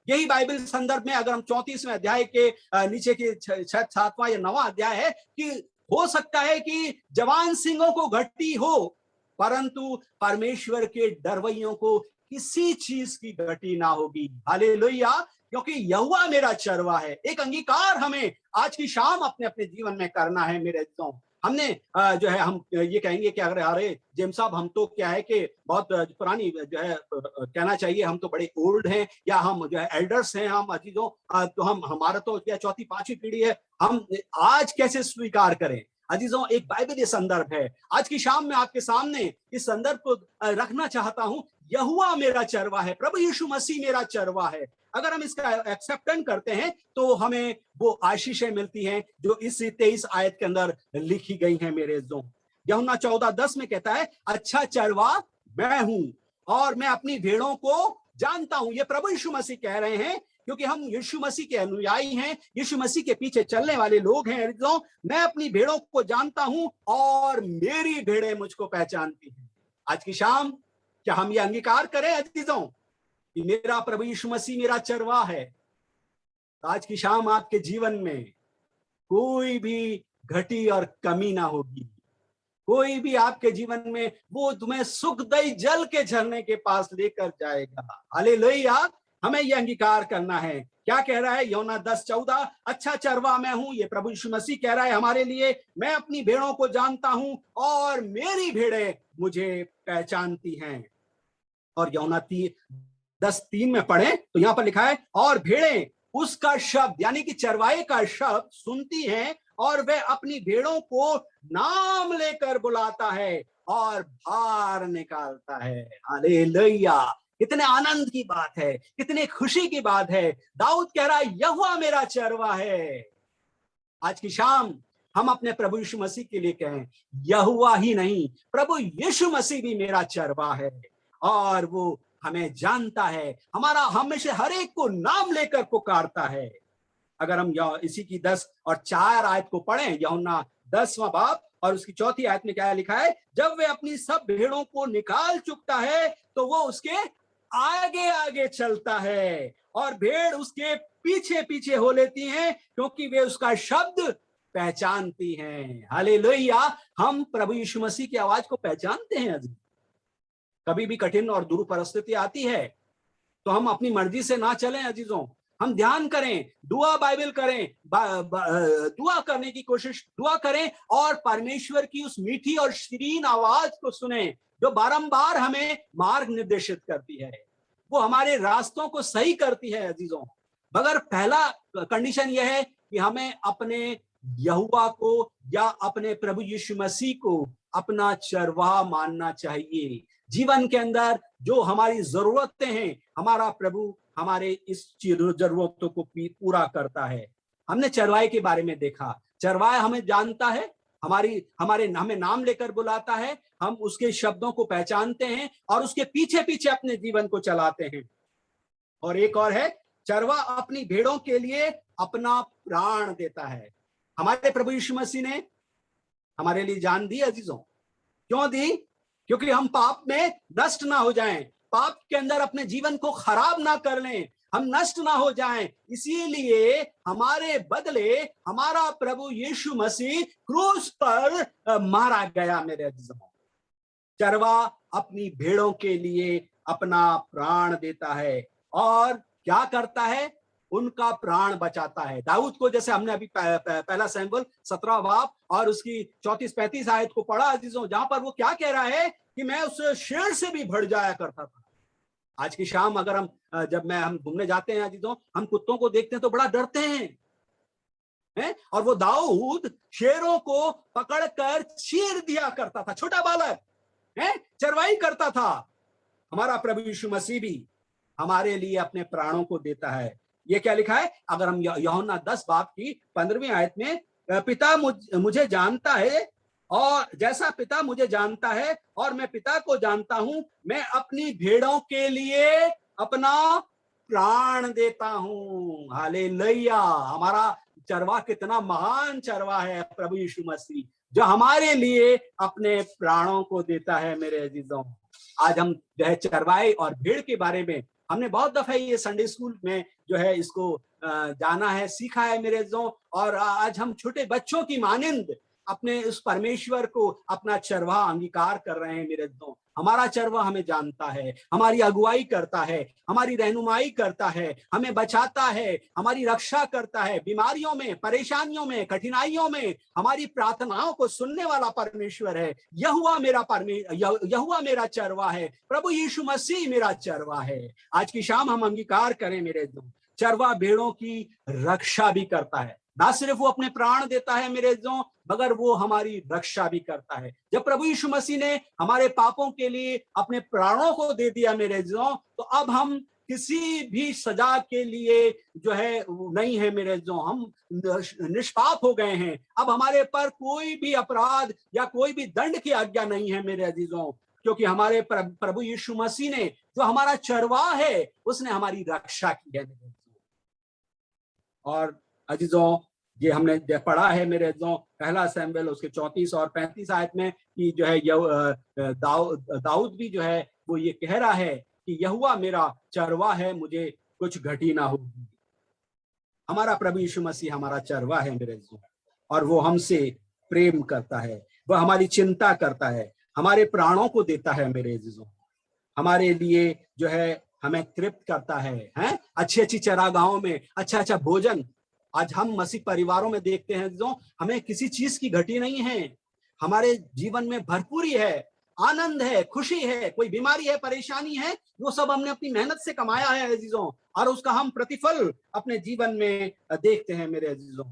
यही बाइबल संदर्भ में अगर हम 34वें अध्याय के नीचे के 7वां या 9वां अध्याय है कि हो सकता है कि जवान सिंहों को घटी हो, परंतु परमेश्वर के डरवैयों को किसी चीज की घटी ना होगी। हालेलुया, क्योंकि यहोवा मेरा चरवा है। एक अंगीकार हमें आज की शाम अपने अपने जीवन में करना है मेरे दोस्तों। हमने जो है हम ये कहेंगे कि अरे जेम्स साहब, हम तो क्या है कि बहुत पुरानी जो है कहना चाहिए, हम तो बड़े ओल्ड हैं या हम जो है एल्डर्स हैं, हम अजीजों, तो हम हमारा तो क्या 4th 5वीं पीढ़ी है, हम आज कैसे स्वीकार करें? अजीजों, एक बाइबलीय संदर्भ है। आज की शाम में आपके सामने इस संदर्भ को रखना चाहता हूं। यहोवा मेरा चरवा है, प्रभु यीशु मसीह मेरा चरवा है। अगर हम इसका एक्सेप्टेंस करते हैं तो हमें वो आशीषें मिलती हैं जो इस 23 आयत के अंदर लिखी गई हैं मेरे दोस्तों। यूहन्ना 14:10 में कहता है, अच्छा चरवा मैं हूं और मैं अपनी भेड़ों को जानता हूं। ये प्रभु यीशु मसीह कह रहे हैं, क्योंकि हम यीशु मसीह के अनुयायी हैं, यीशु मसीह के पीछे चलने वाले लोग हैं। मैं अपनी भेड़ों को जानता हूं और मेरी भेड़ें मुझको पहचानती हैं। आज की शाम क्या हम ये अंगीकार करें अजीजों कि मेरा प्रभु यीशु मसीह मेरा चरवा है? आज की शाम आपके जीवन में कोई भी घटी और कमी ना होगी। कोई भी आपके जीवन में वो तुम्हें सुखदायी जल के झरने के पास लेकर जाएगा। हालेलुया, हमें यह अंगीकार करना है। क्या कह रहा है यूहन्ना 10:14? अच्छा चरवा मैं हूं, ये प्रभु यीशु मसीह कह रहा है हमारे लिए। मैं अपनी भेड़ों को जानता हूं और मेरी भेड़ें मुझे पहचानती हैं। और यूहन्ना 10:3 में पढ़े तो यहां पर लिखा है, और भेड़ें उसका शब्द, यानी कि चरवाहे का शब्द सुनती हैं और वह अपनी भेड़ों को नाम लेकर बुलाता है और बाहर निकालता है। हालेलुया, कितने आनंद की बात है, कितने खुशी की बात है। दाऊद कह रहा है यहोवा मेरा चरवा है। आज की शाम हम अपने प्रभु यीशु मसीह के लिए कहें, यहोवा ही नहीं, प्रभु यीशु मसीह भी मेरा चरवा है और वो हमें जानता है, हमारा हमेशा हर एक को नाम लेकर पुकारता है। अगर हम इसी की 10 और 4 आयत को पढ़ें, यूहन्ना 10वां बाब और उसकी 4थी आयत में क्या लिखा है, जब वे अपनी सब भेड़ों को निकाल चुकता है तो वो उसके आगे आगे चलता है और भेड़ उसके पीछे पीछे हो लेती हैं, क्योंकि वे उसका शब्द पहचानती हैं। हालेलुया, हम प्रभु यीशु मसीह की आवाज को पहचानते हैं। अजीज, कभी भी कठिन और दुरु परिस्थिति आती है तो हम अपनी मर्जी से ना चलें अजीजों, हम ध्यान करें, दुआ बाइबल करें, दुआ करने की कोशिश, दुआ करें और परमेश्वर की उस मीठी और शीरीन आवाज को सुने जो बारंबार हमें मार्ग निर्देशित करती है, वो हमारे रास्तों को सही करती है अजीजों। मगर पहला कंडीशन यह है कि हमें अपने यहोवा को या अपने प्रभु यीशु मसीह को अपना चरवाहा मानना चाहिए। जीवन के अंदर जो हमारी जरूरतें हैं, हमारा प्रभु हमारे इस जरूरतों को पूरा करता है। हमने चरवाहे के बारे में देखा, चरवाहा हमें जानता है, हमें नाम लेकर बुलाता है, हम उसके शब्दों को पहचानते हैं और उसके पीछे पीछे अपने जीवन को चलाते हैं। और एक और है, चरवा अपनी भेड़ों के लिए अपना प्राण देता है। हमारे प्रभु यीशु मसीह ने हमारे लिए जान दी अजीजों। क्यों दी? क्योंकि हम पाप में नष्ट ना हो जाएं, पाप के अंदर अपने जीवन को खराब ना कर लें, हम नष्ट ना हो जाएं। इसीलिए हमारे बदले हमारा प्रभु यीशु मसीह क्रूस पर मारा गया। मेरे अजीजों, चरवा अपनी भेड़ों के लिए अपना प्राण देता है और क्या करता है? उनका प्राण बचाता है। दाऊद को जैसे हमने अभी पहला शमूएल 17 बाब और उसकी 34-35 आयत को पढ़ा अजीजों, जहां पर वो क्या कह रहा है कि मैं उस शेर से भी बढ़ जाया करता था। आज की शाम अगर हम जब हम घूमने जाते हैं अजीजों, हम कुत्तों को देखते हैं तो बड़ा डरते हैं। और वो दाऊद शेरों को पकड़कर चीर दिया करता था, छोटा बालक है, चरवाई करता था। हमारा प्रभु यीशु मसीह भी हमारे लिए अपने प्राणों को देता है। ये क्या लिखा है? अगर हम यूहन्ना 10 बाब की 15वीं आयत में, पिता मुझे जानता है और जैसा पिता मुझे जानता है और मैं पिता को जानता हूं, मैं अपनी भेड़ों के लिए अपना प्राण देता हूं। हालेलुया। हमारा चरवा कितना महान चरवा है प्रभु यीशु मसीह, जो हमारे लिए अपने प्राणों को देता है। मेरे अजीजों, आज हम जो है चरवाए और भेड़ के बारे में हमने बहुत दफे ये संडे स्कूल में जो है इसको जाना है, सीखा है मेरे अजीजों। और आज हम छोटे बच्चों की मानिंद अपने उस परमेश्वर को अपना चरवा अंगीकार कर रहे हैं मेरे अजीजों। हमारा चरवा हमें जानता है, हमारी अगुवाई करता है, हमारी रहनुमाई करता है, हमें बचाता है, हमारी रक्षा करता है। बीमारियों में, परेशानियों में, कठिनाइयों में हमारी प्रार्थनाओं को सुनने वाला परमेश्वर है। यहोवा मेरा चरवा है, प्रभु यीशु मसीह मेरा चरवा है। आज की शाम हम अंगीकार करें मेरे अजीजों, चरवा भेड़ों की रक्षा भी करता है। ना सिर्फ वो अपने प्राण देता है मेरे अजीजों, मगर वो हमारी रक्षा भी करता है। जब प्रभु यीशु मसीह ने हमारे पापों के लिए अपने प्राणों को दे दिया मेरे अजीजों, तो अब हम किसी भी सजा के लिए जो है नहीं है मेरे अजीजों, हम निष्पाप हो गए हैं। अब हमारे पर कोई भी अपराध या कोई भी दंड की आज्ञा नहीं है मेरे अजीजों, क्योंकि हमारे प्रभु यीशु मसीह ने, जो हमारा चरवा है, उसने हमारी रक्षा की है मेरे अजीजों। और अजीजों, ये हमने पढ़ा है मेरे अजीजों, पहला शमूएल उसके 34 और 35 आयत में कि जो है दाऊद भी जो है वो ये कह रहा है कि यहोवा मेरा चरवा है, मुझे कुछ घटी ना होगी। हमारा प्रभु यीशु मसीह हमारा चरवा है मेरे अजीजों, और वो हमसे प्रेम करता है, वह हमारी चिंता करता है, हमारे प्राणों को देता है मेरे अजीजों, हमारे लिए जो है हमें तृप्त करता है? अच्छी चरागाहों में अच्छा भोजन। आज हम मसीह परिवारों में देखते हैं जो हमें किसी चीज की घटी नहीं है, हमारे जीवन में भरपूरी है, आनंद है, खुशी है। कोई बीमारी है, परेशानी है, वो सब हमने अपनी मेहनत से कमाया है अजीजों, और उसका हम प्रतिफल अपने जीवन में देखते हैं मेरे अजीजों।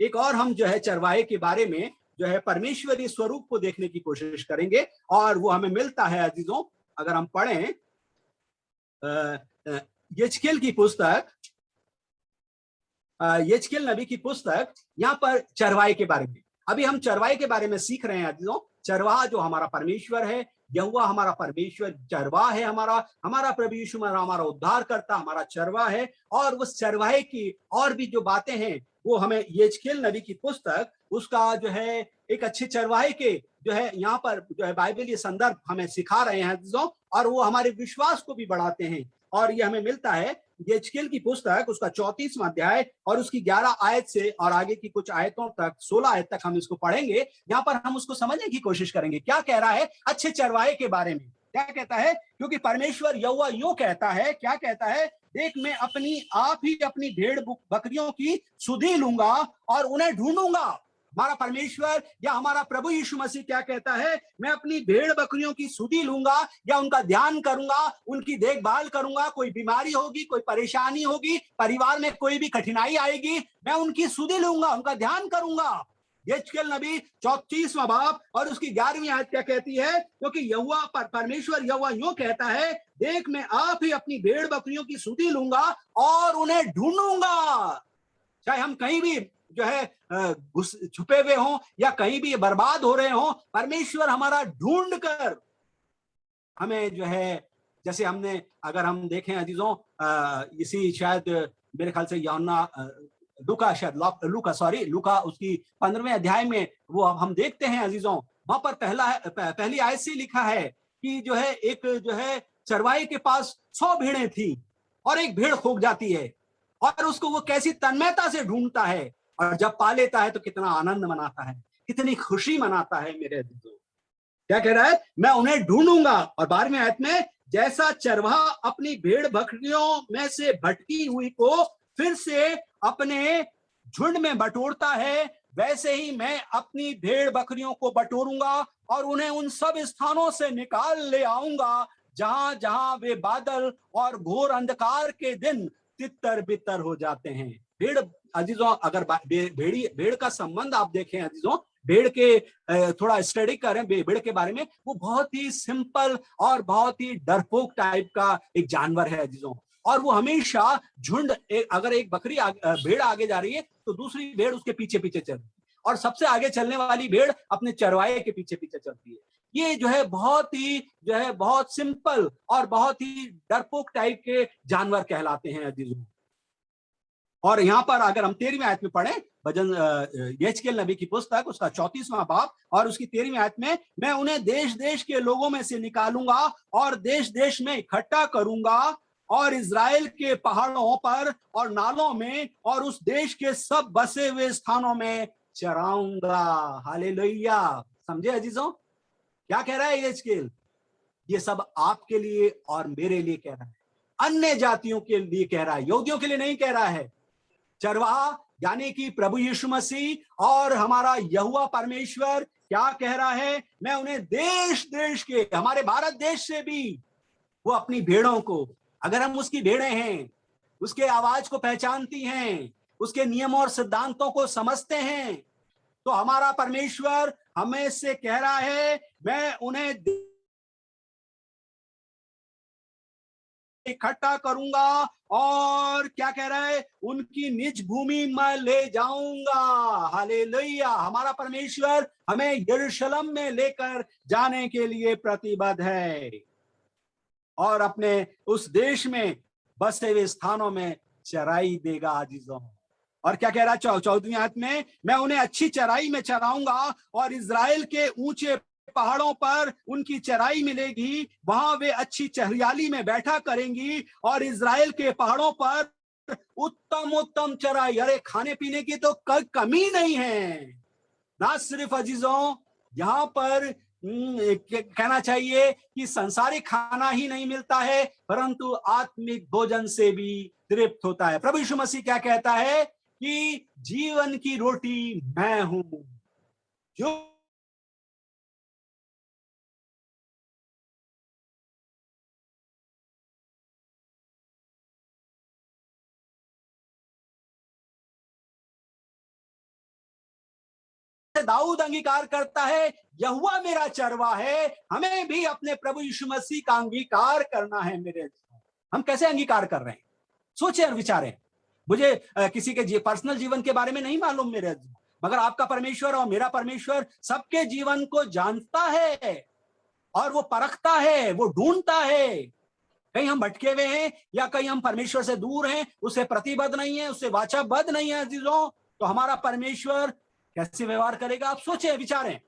एक और हम जो है चरवाहे के बारे में जो है परमेश्वरीय स्वरूप को देखने की कोशिश करेंगे, और वो हमें मिलता है अजीजों। अगर हम पढ़ें यिजकेल की पुस्तक, यिजकेल नबी की पुस्तक, यहाँ पर चरवाहे के बारे में, अभी हम चरवाहे के बारे में सीख रहे हैं अजीजों। चरवाहा जो हमारा परमेश्वर है, यहोवा हमारा परमेश्वर चरवाहा है, हमारा प्रभु यीशु हमारा उद्धार करता हमारा चरवाहा है। और उस चरवाहे की और भी जो बातें हैं वो हमें यिजकेल नबी की पुस्तक उसका जो है एक अच्छे चरवाहे के जो है यहाँ पर जो है बाइबलीय संदर्भ हमें सिखा रहे हैं अजीजों, और वो हमारे विश्वास को भी बढ़ाते हैं। और ये हमें मिलता है यिजकेल की पुस्तक उसका 34वां अध्याय और उसकी 11 आयत से और आगे की कुछ आयतों तक, 16 आयत तक हम इसको पढ़ेंगे। यहाँ पर हम उसको समझने की कोशिश करेंगे क्या कह रहा है अच्छे चरवाहे के बारे में। क्या कहता है? क्योंकि परमेश्वर यहोवा यूं कहता है, क्या कहता है? देख, मैं आप ही अपनी भेड़ बकरियों की सुधि लूंगा और उन्हें ढूंढूंगा। हमारा परमेश्वर या हमारा प्रभु यीशु मसीह क्या कहता है? मैं अपनी भेड़ बकरियों की सुधि लूंगा या उनका ध्यान करूंगा, उनकी देखभाल करूंगा। कोई बीमारी होगी, कोई परेशानी होगी, परिवार में कोई भी कठिनाई आएगी, मैं उनकी सुधि लूंगा, उनका ध्यान करूंगा। यिजकेल नबी 34वां बाब और उसकी 11वीं आयत क्या कहती है? क्योंकि यहोवा परमेश्वर यहोवा यूं कहता है, देख, मैं आप ही अपनी भेड़ बकरियों की सुधि लूंगा और उन्हें ढूंढूंगा। चाहे हम कहीं भी जो है छुपे हुए हों या कहीं भी बर्बाद हो रहे हों, परमेश्वर हमारा ढूंढ कर हमें जो है, जैसे हमने अगर हम देखें अजीजों, इसी शायद मेरे ख्याल से लूका उसकी 15वें अध्याय में वो अब हम देखते हैं अजीजों, वहां पर पहली आयत से लिखा है कि जो है एक जो है चरवाहे के पास 100 भेड़ें थी और एक भेड़ खो जाती है, और उसको वो कैसी तन्मयता से ढूंढता है, और जब पा लेता है तो कितना आनंद मनाता है, कितनी खुशी मनाता है मेरे अजीजों। क्या कह रहा है? मैं उन्हें ढूंढूंगा। और 12वें आयत में, जैसा चरवाहा अपनी भेड़ बकरियों में से भटकी हुई को फिर से अपने झुंड में बटोरता है, वैसे ही मैं अपनी भेड़ बकरियों को बटोरूंगा और उन्हें उन सब स्थानों से निकाल ले आऊंगा जहां जहां वे बादल और घोर अंधकार के दिन तितर बितर हो जाते हैं। भेड़ अजीजों, अगर भेड़ का संबंध आप देखें अजीजों, भेड़ के थोड़ा स्टडी करें भेड़ के बारे में, वो बहुत ही सिंपल और बहुत ही डरपोक टाइप का एक जानवर है अजीजों। और वो हमेशा झुंड, अगर एक बकरी भेड़ आगे जा रही है तो दूसरी भेड़ उसके पीछे पीछे चल रही है, और सबसे आगे चलने वाली भेड़ अपने चरवाहे के पीछे पीछे चलती है। ये जो है बहुत सिंपल और बहुत ही डरपोक टाइप के जानवर कहलाते हैं अजीजों। और यहाँ पर अगर हम 13वीं आयत में पढ़ें, भजन यहेजकेल नबी की पुस्तक, उसका 34वां बाब और उसकी 13वीं आयत में, मैं उन्हें देश देश के लोगों में से निकालूंगा और देश देश में इकट्ठा करूंगा और इजराइल के पहाड़ों पर और नालों में और उस देश के सब बसे हुए स्थानों में चराऊंगा। हालेलुया। समझे अजीजों, क्या कह रहा है यहेजकेल? ये सब आपके लिए और मेरे लिए कह रहा है, अन्य जातियों के लिए कह रहा है, यहूदियों के लिए नहीं कह रहा है। चरवाहा यानी कि प्रभु यीशु मसीह और हमारा यहोवा परमेश्वर क्या कह रहा है? मैं उन्हें देश देश के, हमारे भारत देश से भी वो अपनी भेड़ों को, अगर हम उसकी भेड़ें हैं, उसके आवाज को पहचानती हैं, उसके नियमों और सिद्धांतों को समझते हैं, तो हमारा परमेश्वर हमें से कह रहा है, मैं उन्हें इकट्ठा करूंगा और क्या कह रहा है, उनकी निज भूमि में ले जाऊंगा। हालेलुया। हमारा परमेश्वर हमें यरूशलेम में लेकर जाने के लिए प्रतिबद्ध है और अपने उस देश में बसे हुए स्थानों में चराई देगा अजीजों। और क्या कह रहा है 14वीं आयत में, मैं उन्हें अच्छी चराई में चराऊंगा और इजराइल के ऊंचे पहाड़ों पर उनकी चराई मिलेगी, वहां वे अच्छी चरियाली में बैठा करेंगी और इजराइल के पहाड़ों पर उत्तम उत्तम चराई। अरे खाने पीने की तो कमी नहीं है। ना सिर्फ अजीजों यहाँ पर कहना चाहिए कि संसारिक खाना ही नहीं मिलता है, परंतु आत्मिक भोजन से भी तृप्त होता है। प्रभु यीशु मसीह क्या कहता है कि जीवन की रोटी मैं हूं, जो दाऊद अंगीकार करता है, यहोवा मेरा चरवा है। हमें भी अपने प्रभु यीशु मसीह का अंगीकार करना है। मेरे, हम कैसे अंगीकार कर रहे हैं? सोचें और विचारें। मुझे किसी के पर्सनल जीवन के बारे में नहीं मालूम मेरे, मगर आपका परमेश्वर और मेरा परमेश्वर सबके जीवन को जानता है और वो परखता है, वो ढूंढता है। कहीं हम भटके हुए हैं या कहीं हम परमेश्वर से दूर हैं, उससे प्रतिबद्ध नहीं है, उससे वाचाबद्ध नहीं है अजीजों, तो हमारा परमेश्वर कैसे व्यवहार करेगा? आप सोचें, विचारें।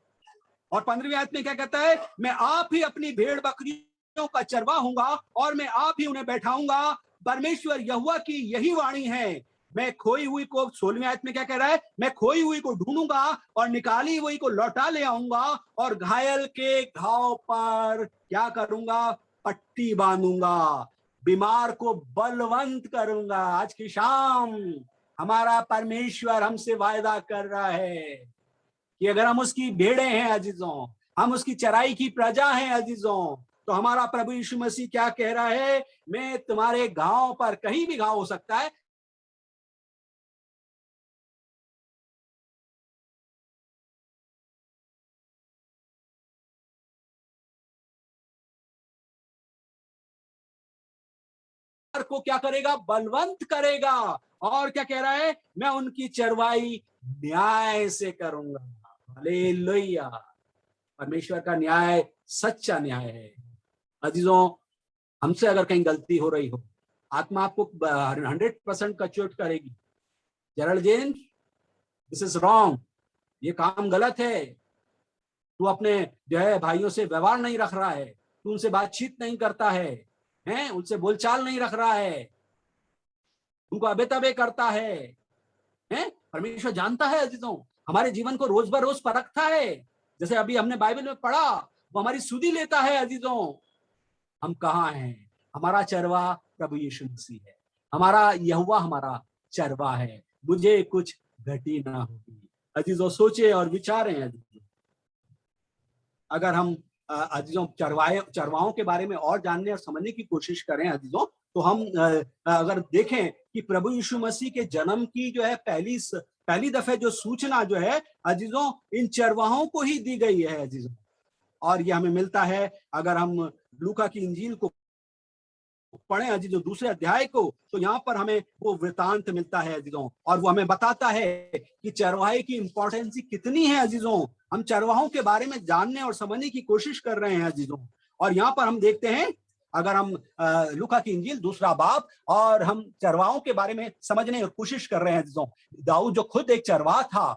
और 15वीं आयत में क्या कहता है, मैं आप ही अपनी भेड़ बकरियों का चरवा हूंगा और मैं आप ही उन्हें बैठाऊंगा। परमेश्वर यहोवा की यही वाणी है, मैं खोई हुई को, 16वीं आयत में क्या कह रहा है, मैं खोई हुई को ढूंढूंगा और निकाली हुई को लौटा ले आऊंगा और घायल के घाव पर क्या करूंगा? पट्टी बांधूंगा, बीमार को बलवंत करूंगा। आज की शाम हमारा परमेश्वर हमसे वायदा कर रहा है कि अगर हम उसकी भेड़े हैं अजीजों, हम उसकी चराई की प्रजा हैं अजीजों, तो हमारा प्रभु यीशु मसीह क्या कह रहा है, मैं तुम्हारे घाव पर, कहीं भी घाव हो सकता है, को क्या करेगा? बलवंत करेगा। और क्या कह रहा है, मैं उनकी चरवाई न्याय से करूंगा। हालेलुया। परमेश्वर का न्याय सच्चा न्याय है अजीजों। हमसे अगर कहीं गलती हो रही हो, आत्मा आपको 100% कचोट करेगी। Gerald James, this is wrong, ये काम गलत है। तू अपने जो है भाइयों से व्यवहार नहीं रख रहा है, तू उनसे बातचीत नहीं करता है, उनसे बोलचाल नहीं रख रहा है, उनको अबे तबे करता है। परमेश्वर जानता है अजीजों, हमारे जीवन को रोज बरोज परखता है। जैसे अभी हमने बाइबल में पढ़ा, वो हमारी सुधि लेता है अजीजों। हम कहाँ हैं? हमारा चरवा प्रभु यीशु मसीह है, हमारा यहोवा हमारा चरवा है, मुझे कुछ घटी ना होगी। अजीजों सोचे और विचारें अजीजों, अगर हम अजीजों चरवाहों के बारे में और जानने और समझने की कोशिश करें अजीजों, तो हम अगर देखें कि प्रभु यीशु मसीह के जन्म की जो है पहली दफे जो सूचना जो है अजीजों इन चरवाहों को ही दी गई है अजीजों। और ये हमें मिलता है अगर हम लूका की इंजील को पढ़ें अजीजों दूसरे अध्याय को, तो यहाँ पर हमें वो वृतांत मिलता है अजीजों, और वो हमें बताता है कि चरवाहे की इंपॉर्टेंस कितनी है अजीजों। हम चरवाहों के बारे में जानने और समझने की कोशिश कर रहे हैं अजीजों। और यहाँ पर हम देखते हैं अगर हम लूका की इंजील दूसरा बाब और हम चरवाहों के बारे में समझने और कोशिश कर रहे हैं अजीजों। दाऊद जो खुद एक चरवाहा था,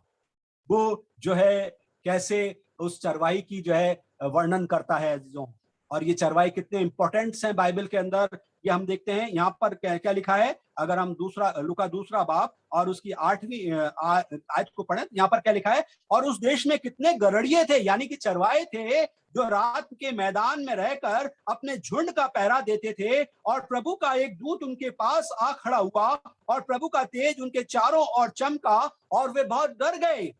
वो जो है कैसे उस चरवाही की जो है वर्णन करता है अजीजों। और ये चरवाहे कितने इंपॉर्टेंट्स हैं बाइबल के अंदर, ये हम देखते हैं। यहाँ पर क्या लिखा है, अगर हम लूका दूसरा बाब और उसकी 8वीं आयत को पढ़ें, यहाँ पर क्या लिखा है, और उस देश में कितने गड़ड़िए थे, यानी कि चरवाहे थे जो रात के मैदान में रहकर अपने झुंड का पहरा देते थे। और प्रभु का एक दूत उनके पास आ खड़ा हुआ और प्रभु का तेज उनके चारों ओर चमका और वे बहुत डर गए।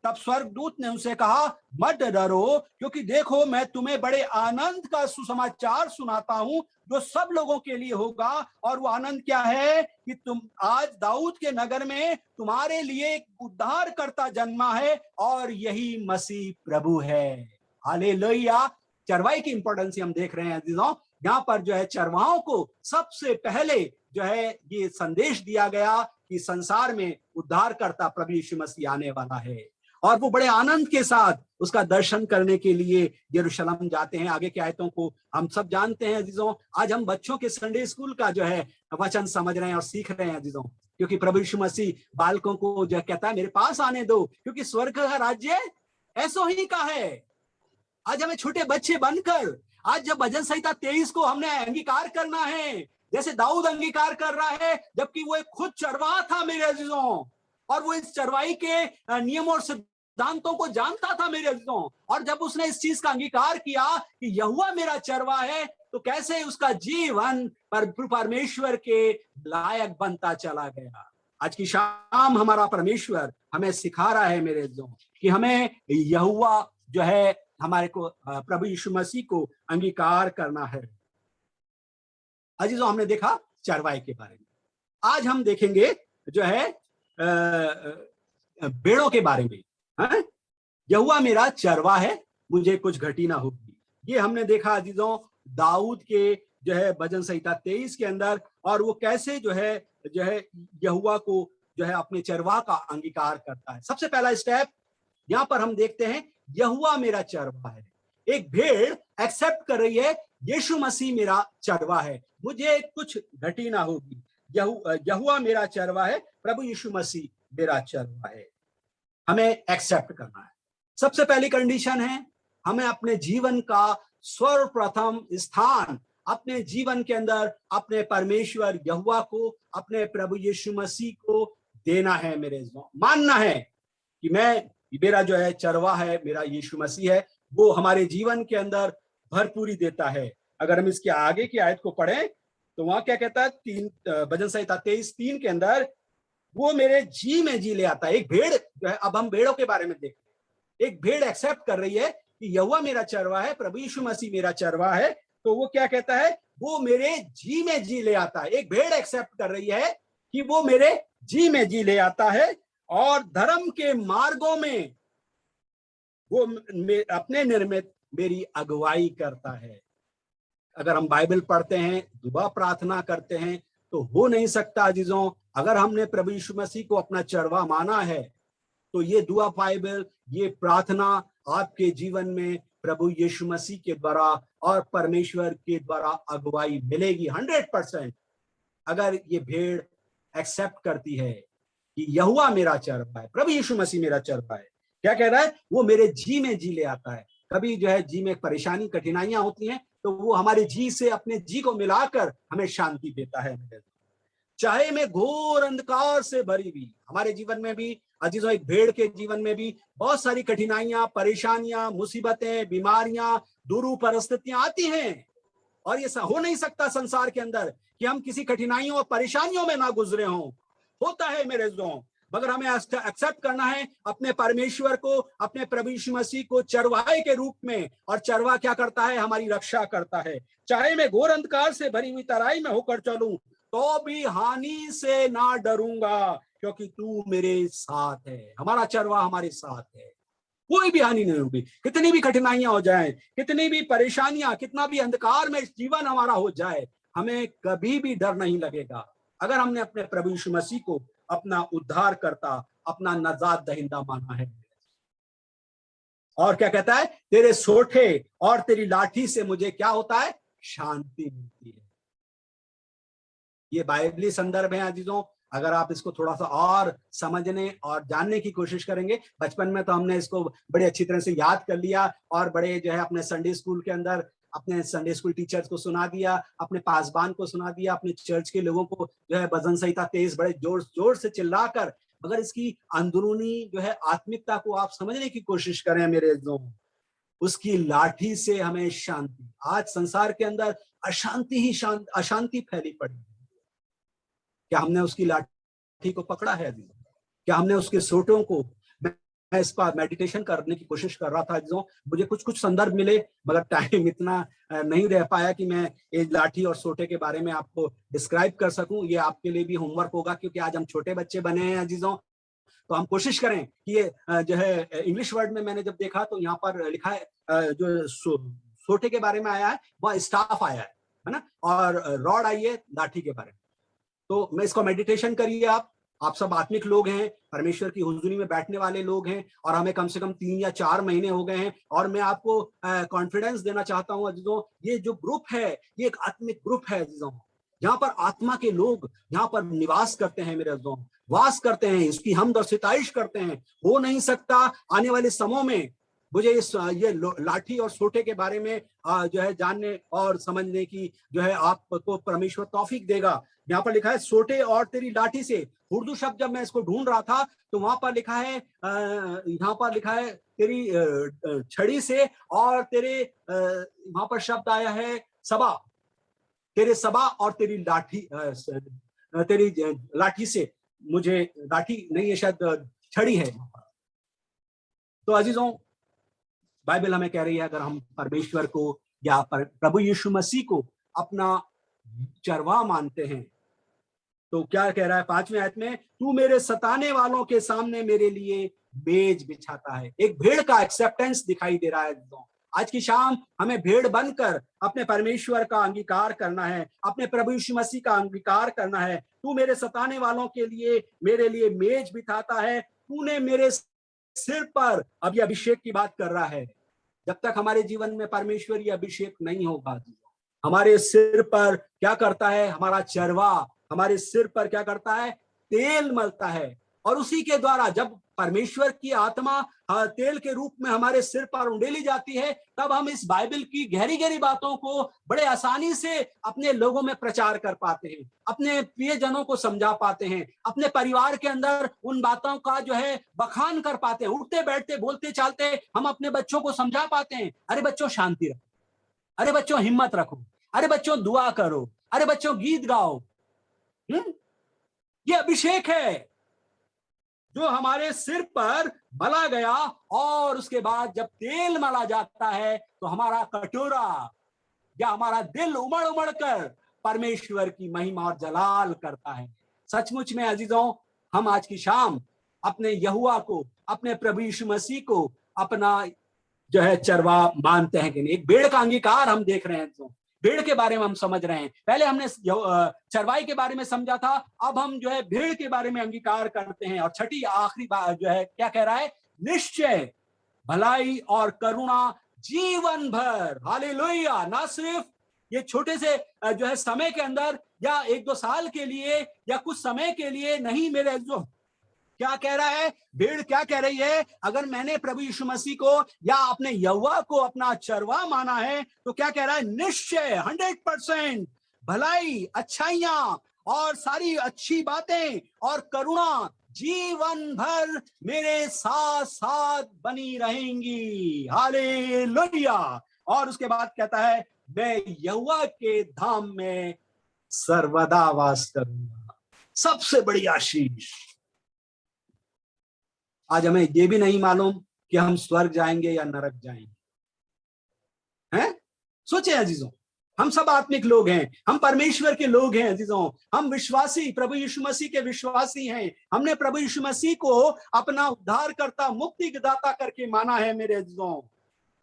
तब स्वर्गदूत ने उनसे कहा, मत डरो, क्योंकि देखो मैं तुम्हें बड़े आनंद का सुसमाचार सुनाता हूं जो सब लोगों के लिए होगा। और वो आनंद क्या है कि तुम आज दाऊद के नगर में तुम्हारे लिए एक उद्धारकर्ता जन्मा है और यही मसीह प्रभु है। हालेलुया। चरवाहे की इंपॉर्टेंस हम देख रहे हैं अजीजों। यहाँ पर जो है चरवाहों को सबसे पहले जो है ये संदेश दिया गया कि संसार में उद्धारकर्ता प्रभु यीशु मसीह आने वाला है। और वो बड़े आनंद के साथ उसका दर्शन करने के लिए यरूशलेम जाते हैं। आगे की आयतों को हम सब जानते हैं अजीजों। आज हम बच्चों के संडे स्कूल का जो है वचन समझ रहे हैं और सीख रहे हैं अजीजों, क्योंकि प्रभु यीशु मसीह बालकों को जो कहता है मेरे पास आने दो, क्योंकि स्वर्ग का राज्य ऐसो ही का है। आज हमें छोटे बच्चे बनकर आज जब भजन संहिता 23 को हमने अंगीकार करना है, जैसे दाऊद अंगीकार कर रहा है, जबकि वो एक खुद चरवाहा था मेरे अजीजों, और वो इस चरवाही के नियमों और सिद्धांतों को जानता था मेरे अजीजों। और जब उसने इस चीज का अंगीकार किया कि यहोवा मेरा चरवाहा है, तो कैसे उसका जीवन परमेश्वर के लायक बनता चला गया। आज की शाम हमारा परमेश्वर हमें सिखा रहा है मेरे अजीजों कि हमें यहोवा जो है हमारे को प्रभु यीशु मसीह को अंगीकार करना है। अजीजों हमने देखा चरवाहे के बारे में, आज हम देखेंगे जो है भेड़ों के बारे में। यहोवा मेरा चरवाहा है, मुझे कुछ घटी ना होगी। ये हमने देखा अजीजों दाऊद के जो है भजन संहिता 23 के अंदर, और वो कैसे जो है यहोवा को जो है अपने चरवाहा का अंगीकार करता है। सबसे पहला स्टेप यहाँ पर हम देखते हैं, यहोवा मेरा चरवाहा है। एक भेड़ एक्सेप्ट कर रही है, यीशु मसीह मेरा चरवाहा है, मुझे कुछ घटी ना होगी। यहोवा मेरा चरवाहा है, प्रभु यीशु मसीह मेरा चरवाहा है। हमें एक्सेप्ट करना है। सबसे पहली कंडीशन है, हमें अपने जीवन का सर्वप्रथम स्थान अपने जीवन के अंदर अपने परमेश्वर यहोवा को, अपने प्रभु यीशु मसीह को देना है। मेरे मानना है कि मेरा जो है चरवाहा है, मेरा यीशु मसीह है, वो हमारे जीवन के अंदर भरपूरी देता है। अगर हम इसके आगे की आयत को पढ़ें तो वहां क्या कहता है, भजन संहिता 23:3 के अंदर, वो मेरे जी में जी ले आता है। एक भेड़ जो है, अब हम भेड़ों के बारे में देखते हैं। एक भेड़ एक्सेप्ट कर रही है कि यहोवा मेरा चरवाहा है, प्रभु यीशु मसीह मेरा चरवाहा है, तो वो क्या कहता है, वो मेरे जी में जी ले आता है। एक भेड़ एक्सेप्ट कर रही है कि वो मेरे जी में जी ले आता है, और धर्म के मार्गों में वो अपने निर्मित मेरी अगुवाई करता है। अगर हम बाइबल पढ़ते हैं, दुआ प्रार्थना करते हैं, तो हो नहीं सकता अजीजों, अगर हमने प्रभु यीशु मसीह को अपना चरवाहा माना है, तो ये दुआ बाइबल, ये प्रार्थना आपके जीवन में प्रभु यीशु मसीह के द्वारा और परमेश्वर के द्वारा अगुवाई मिलेगी 100%। अगर ये भेड़ एक्सेप्ट करती है कि यहोवा मेरा चरवाहा है, प्रभु यीशु मसीह मेरा चरवाहा है, क्या कह रहा है, वो मेरे जी में जी ले आता है। कभी जो है जी में परेशानी कठिनाइयां होती हैं, तो वो हमारे जी से अपने जी को मिलाकर हमें शांति देता है। चाहे मैं घोर अंधकार से भरी हुई, हमारे जीवन में भी अजीजों, एक भेड़ के जीवन में भी बहुत सारी कठिनाइयां, परेशानियां, मुसीबतें, बीमारियां, दुरू परिस्थितियां आती हैं, और ये हो नहीं सकता संसार के अंदर कि हम किसी कठिनाइयों और परेशानियों में ना गुजरे हों। होता है मेरे दोस्तों, मगर हमें एक्सेप्ट करना है अपने परमेश्वर को, अपने प्रभु यीशु मसीह को चरवाहे के रूप में। और चरवा क्या करता है? हमारी रक्षा करता है। चाहे मैं घोर अंधकार से भरी हुई तराई में होकर चलूं तो भी हानि से ना डरूंगा, क्योंकि तू मेरे साथ है। हमारा चरवा हमारे साथ है, कोई भी हानि नहीं होगी। कितनी भी कठिनाइयां हो जाए, कितनी भी परेशानियां, कितना भी अंधकार में जीवन हमारा हो जाए, हमें कभी भी डर नहीं लगेगा अगर हमने अपने प्रभु यीशु मसीह को अपना उद्धार करता, अपना नजात दहिंदा माना है। और क्या कहता है? तेरे सोठे और तेरी लाठी से मुझे क्या होता है? शांति मिलती है। ये बाइबली संदर्भ है अजीजों। अगर आप इसको थोड़ा सा और समझने और जानने की कोशिश करेंगे, बचपन में तो हमने इसको बड़े अच्छी तरह से याद कर लिया और बड़े जो है अपने संडे स्कूल के अंदर अपने संडे स्कूल टीचर्स को सुना दिया, अपने पासबान को सुना दिया, अपने चर्च के लोगों को जो है भजन संहिता 23 बड़े जोर से चिल्लाकर, मगर इसकी अंदरूनी जो है आत्मिकता को आप समझने की कोशिश करें मेरे दोस्त, उसकी लाठी से हमें शांति। आज संसार के अंदर अशांति ही अशांति फैली पड़ी है। क्या हमने उसकी लाठी को पकड़ा है? क्या हमने उसके सोटों को, मैं इस पर मेडिटेशन करने की कोशिश कर रहा था जो मुझे कुछ संदर्भ मिले, मगर टाइम इतना नहीं रह पाया कि मैं ये लाठी और सोटे के बारे में आपको डिस्क्राइब कर सकूं। ये आपके लिए भी होमवर्क होगा, क्योंकि आज हम छोटे बच्चे बने हैं अजीजों। तो हम कोशिश करें कि ये जो है इंग्लिश वर्ड में मैंने जब देखा तो यहाँ पर लिखा है जो सोटे के बारे में आया है वह स्टाफ आया है ना, और रॉड आई है लाठी के बारे में। तो मैं इसको मेडिटेशन करिए। आप सब आत्मिक लोग हैं, परमेश्वर की हुजूरी में बैठने वाले लोग हैं, और हमें कम से कम 3 या 4 महीने हो गए हैं। और मैं आपको कॉन्फिडेंस देना चाहता हूं अजीजों, ये जो ग्रुप है ये एक आत्मिक ग्रुप है अजीजों, यहाँ पर आत्मा के लोग यहाँ पर निवास करते हैं मेरे अजीजों, वास करते हैं, इसकी हमद और सिताइश करते हैं। हो नहीं सकता आने वाले समय में मुझे ये लाठी और सोटे के बारे में जो है जानने और समझने की जो है आपको परमेश्वर तौफीक देगा। यहाँ पर लिखा है सोटे और तेरी लाठी से। उर्दू शब्द जब मैं इसको ढूंढ रहा था तो वहां पर लिखा है, यहाँ पर लिखा है तेरी छड़ी से, और तेरे वहां पर शब्द आया है सबा, तेरे सबा और तेरी लाठी से मुझे, लाठी नहीं है शायद छड़ी है। तो अजीजों, बाइबल हमें कह रही है अगर हम परमेश्वर को या प्रभु यीशु मसीह को अपना चरवाहा मानते हैं तो क्या कह रहा है 5वें आयत में? तू मेरे सताने वालों के सामने मेरे लिए मेज बिछाता है। एक भेड़ का एक्सेप्टेंस दिखाई दे रहा है। आज की शाम हमें भेड़ बनकर अपने परमेश्वर का अंगीकार करना है, अपने प्रभु यीशु मसीह का अंगीकार करना है। तू मेरे सताने वालों के लिए मेरे लिए मेज बिठाता है, तूने मेरे सिर पर, अब ये अभिषेक की बात कर रहा है। जब तक हमारे जीवन में परमेश्वरी अभिषेक नहीं होगा, हमारे सिर पर क्या करता है? हमारा चरवा हमारे सिर पर क्या करता है? तेल मलता है, और उसी के द्वारा जब परमेश्वर की आत्मा तेल के रूप में हमारे सिर पर उंडेली जाती है, तब हम इस बाइबल की गहरी गहरी बातों को बड़े आसानी से अपने लोगों में प्रचार कर पाते हैं, अपने प्रियजनों को समझा पाते हैं, अपने परिवार के अंदर उन बातों का जो है बखान कर पाते हैं। उठते बैठते बोलते चालते हम अपने बच्चों को समझा पाते हैं, अरे बच्चों शांति रखो, अरे बच्चों हिम्मत रखो, अरे बच्चों दुआ करो, अरे बच्चों गीत गाओ। ये अभिषेक है जो हमारे सिर पर मला गया, और उसके बाद जब तेल मला जाता है तो हमारा कटोरा या हमारा दिल उमड़ उमड़ कर परमेश्वर की महिमा और जलाल करता है। सचमुच में अजीजों, हम आज की शाम अपने यहोवा को, अपने प्रभु यीशु मसीह को अपना जो है चरवा मानते हैं कि नहीं? एक भेड़ का अंगीकार हम देख रहे हैं, तो भेड़ के बारे में हम समझ रहे हैं। पहले हमने चरवाई के बारे में समझा था, अब हम जो है भेड़ के बारे में अंगीकार करते हैं। और छठी आखिरी बात जो है क्या कह रहा है? निश्चय भलाई और करुणा जीवन भर। हालेलुया। ना सिर्फ ये छोटे से जो है समय के अंदर या 1-2 साल के लिए या कुछ समय के लिए नहीं, मेरे जो क्या कह रहा है? भेड़ क्या कह रही है? अगर मैंने प्रभु यीशु मसीह को या अपने यहोवा को अपना चरवा माना है तो क्या कह रहा है? निश्चय 100% भलाई, अच्छाइयां और सारी अच्छी बातें और करुणा जीवन भर मेरे साथ साथ बनी रहेंगी। हालेलुया। और उसके बाद कहता है, मैं यहोवा के धाम में सर्वदा वास करूंगा। सबसे बड़ी आशीष आज हमें ये भी नहीं मालूम कि हम स्वर्ग जाएंगे या नरक जाएंगे, हैं? सोचे अजीजों, हम सब आत्मिक लोग हैं, हम परमेश्वर के लोग हैं अजीजों, हम विश्वासी, प्रभु यीशु मसीह के विश्वासी हैं। हमने प्रभु यीशु मसीह को अपना उद्धारकर्ता, मुक्तिदाता करके माना है मेरे अजीजों।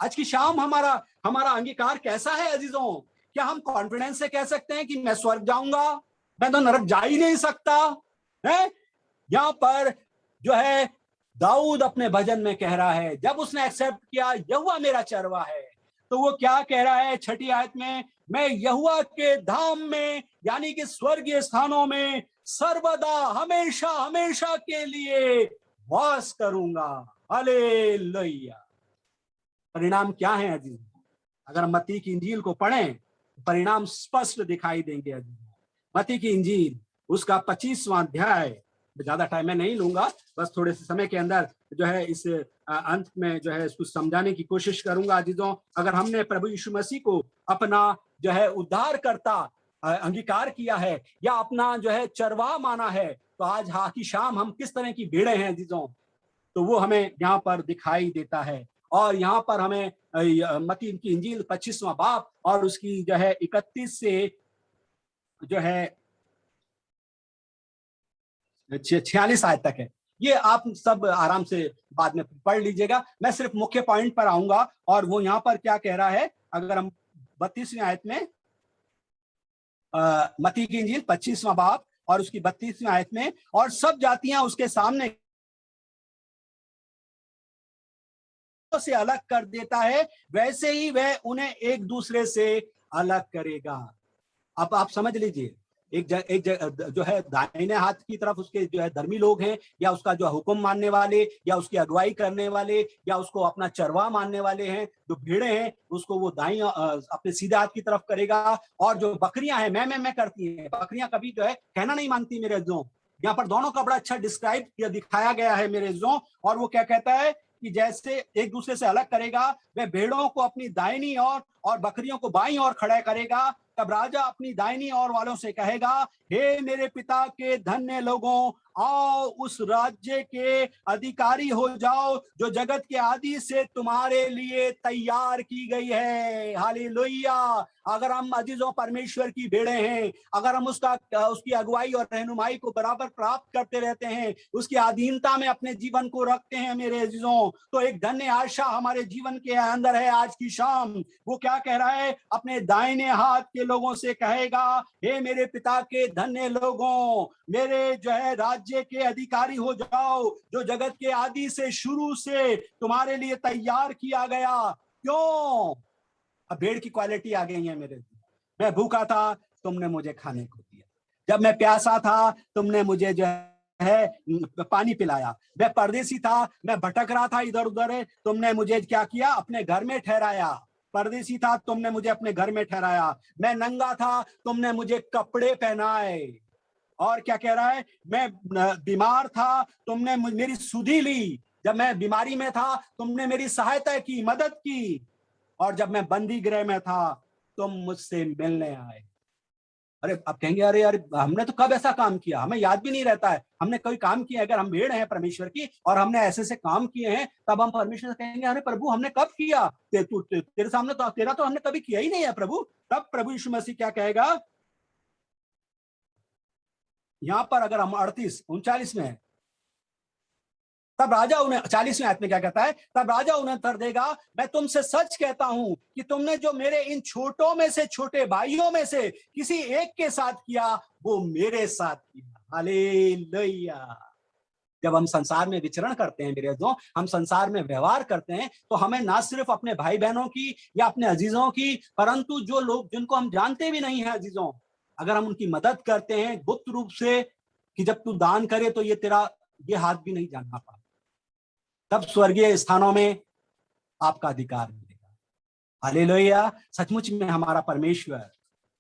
आज की शाम हमारा अंगीकार कैसा है अजीजों? क्या हम कॉन्फिडेंस से कह सकते हैं कि मैं स्वर्ग जाऊंगा, मैं तो नरक जा ही नहीं सकता है? यहाँ पर जो है दाऊद अपने भजन में कह रहा है, जब उसने एक्सेप्ट किया यहोवा मेरा चरवा है, तो वो क्या कह रहा है 6 आयत में? मैं यहोवा के धाम में, यानी कि स्वर्गीय स्थानों में सर्वदा हमेशा हमेशा के लिए वास करूंगा। हालेलुया। परिणाम क्या है अजीज? अगर हम मत्ती की इंजील को पढ़ें तो परिणाम स्पष्ट दिखाई देंगे अजीज। मत्ती की इंजील उसका 25वां अध्याय, ज्यादा टाइम मैं नहीं लूंगा, बस थोड़े से समय के अंदर जो है इस अंत में जो है इसको समझाने की कोशिश करूंगा अजीजों। अगर हमने प्रभु यीशु मसीह को अपना जो है उद्धारकर्ता अंगीकार किया है या अपना जो है चरवाहा माना है, तो आज हाँ की शाम हम किस तरह की भेड़े हैं अजीजों, तो वो हमें यहाँ पर दिखाई देता है। और यहाँ पर हमें मत्ती की इंजील 25वां बाब और उसकी जो है 31 से जो है 46 आयत तक है। ये आप सब आराम से बाद में पढ़ लीजिएगा, मैं सिर्फ मुख्य पॉइंट पर आऊंगा। और वो यहाँ पर क्या कह रहा है, अगर हम 32वीं आयत में मत्ती की इंजील 25वां बाब और उसकी 32वीं आयत में, और सब जातियां उसके सामने से अलग कर देता है, वैसे ही वह उन्हें एक दूसरे से अलग करेगा। अब आप समझ लीजिए, एक जो है दाहिने हाथ की तरफ उसके जो है धर्मी लोग हैं, या उसका जो हुक्म मानने वाले, या उसकी अगुवाई करने वाले, या उसको अपना चरवाहा मानने वाले हैं, जो भेड़े हैं उसको वो दाई अपने सीधे हाथ की तरफ करेगा। और जो बकरियां हैं मैं करती हैं, बकरियां कभी जो है कहना नहीं मानती मेरे अज़ीज़ों। यहाँ पर दोनों का बड़ा अच्छा डिस्क्राइब किया दिखाया गया है मेरे अज़ीज़ों। और वो क्या कहता है कि जैसे एक दूसरे से अलग करेगा, वह भेड़ों को अपनी दाहिनी ओर और बकरियों को बाईं ओर खड़ा करेगा। तब राजा अपनी दाहिनी ओर वालों से कहेगा, हे मेरे पिता के धन्य लोगों, आओ उस राज्य के अधिकारी हो जाओ जो जगत के आदि से तुम्हारे लिए तैयार की गई है। हालेलुया। अगर हम अजीजों परमेश्वर की भेड़े हैं, अगर हम उसकी अगुवाई और रहनुमाई को बराबर प्राप्त करते रहते हैं, उसकी अधीनता में अपने जीवन को रखते हैं मेरे अजीजों, तो एक धन्य आशा हमारे जीवन के अंदर है। आज की शाम वो क्या कह रहा है, अपने दाहिने हाथ के लोगों से कहेगा, हे मेरे पिता के धन्य लोगों, मेरे जो है राज्य के अधिकारी हो जाओ जो जगत के आदि से, शुरू से तुम्हारे लिए तैयार किया गया। क्यों? अब भेड़ की क्वालिटी आ गई है मेरे। मैं भूखा था, तुमने मुझे खाने को दिया। जब मैं प्यासा था, तुमने मुझे जो है पानी पिलाया। मैं परदेसी था, मैं भटक रहा था इधर उधर, तुमने मुझे क्या किया, अपने घर में ठहराया। परदेसी था, तुमने मुझे अपने घर में ठहराया। मैं नंगा था, तुमने मुझे कपड़े पहनाए। और क्या कह रहा है, मैं बीमार था, तुमने मेरी सुधि ली। जब मैं बीमारी में था, तुमने मेरी सहायता की, मदद की। और जब मैं बंदी गृह में था, तुम मुझसे मिलने आए। अरे अब कहेंगे, अरे यार हमने तो कब ऐसा काम किया, हमें याद भी नहीं रहता है हमने कोई काम किया। अगर हम भेड़ हैं परमेश्वर की और हमने ऐसे से काम किए हैं, तब हम परमेश्वर से कहेंगे, अरे प्रभु हमने कब किया, तेरे सामने तो तेरा तो हमने कभी किया ही नहीं है प्रभु। तब प्रभु यीशु मसीह क्या कहेगा, यहां पर अगर हम 38-39 में, तब राजा उन्हें 40वें आयत में क्या कहता है, तब राजा उन्हें उत्तर देगा, मैं तुमसे सच कहता हूं कि तुमने जो मेरे इन छोटों में से, छोटे भाइयों में से किसी एक के साथ किया, वो मेरे साथ किया। हालेलुया। जब हम संसार में विचरण करते हैं मेरे अजीजों, हम संसार में व्यवहार करते हैं, तो हमें ना सिर्फ अपने भाई बहनों की या अपने अजीजों की, परंतु जो लोग जिनको हम जानते भी नहीं है अजीजों, अगर हम उनकी मदद करते हैं गुप्त रूप से, कि जब तू दान करे तो ये तेरा ये हाथ भी नहीं जानना पड़ा, तब स्वर्गीय स्थानों में आपका अधिकार मिलेगा। हालेलुया। सचमुच में हमारा परमेश्वर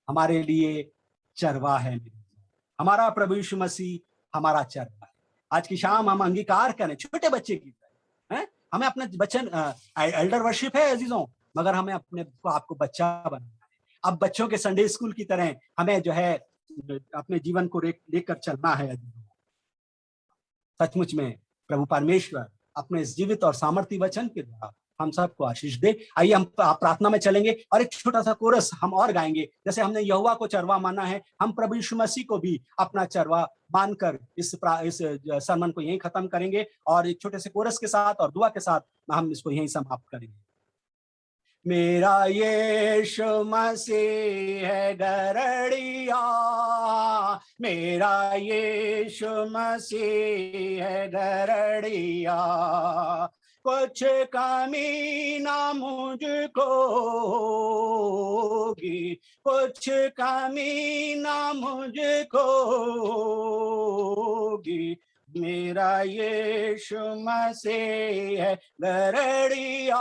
हमारे लिए चरवाहा है। हमारा प्रभु यीशु मसीह हमारा चरवाहा है। आज की शाम हम अंगीकार करें छोटे बच्चे की तरह, हैं? हमें अपने बच्चन एल्डर वर्शिप है अजीजों, मगर हमें अपने आपको बच्चा बनाना है। अब बच्चों के संडे स्कूल की तरह हमें जो है अपने जीवन को लेकर चलना है। सचमुच में प्रभु परमेश्वर अपने इस जीवित और सामर्थी वचन के द्वारा हम सबको आशीष दे। आइए हम प्रार्थना में चलेंगे और एक छोटा सा कोरस हम और गाएंगे। जैसे हमने यहोवा को चरवा माना है, हम प्रभु यीशु मसीह को भी अपना चरवा मानकर इस सरमन को यहीं खत्म करेंगे और एक छोटे से कोरस के साथ और दुआ के साथ हम इसको यहीं समाप्त करेंगे। मेरा यीशु मसीह है गरड़िया, मेरा यीशु मसीह है गरड़िया, कुछ कमी ना मुझको होगी, कुछ कमी ना मुझको होगी, मेरा यीशु मसीह है गरड़िया,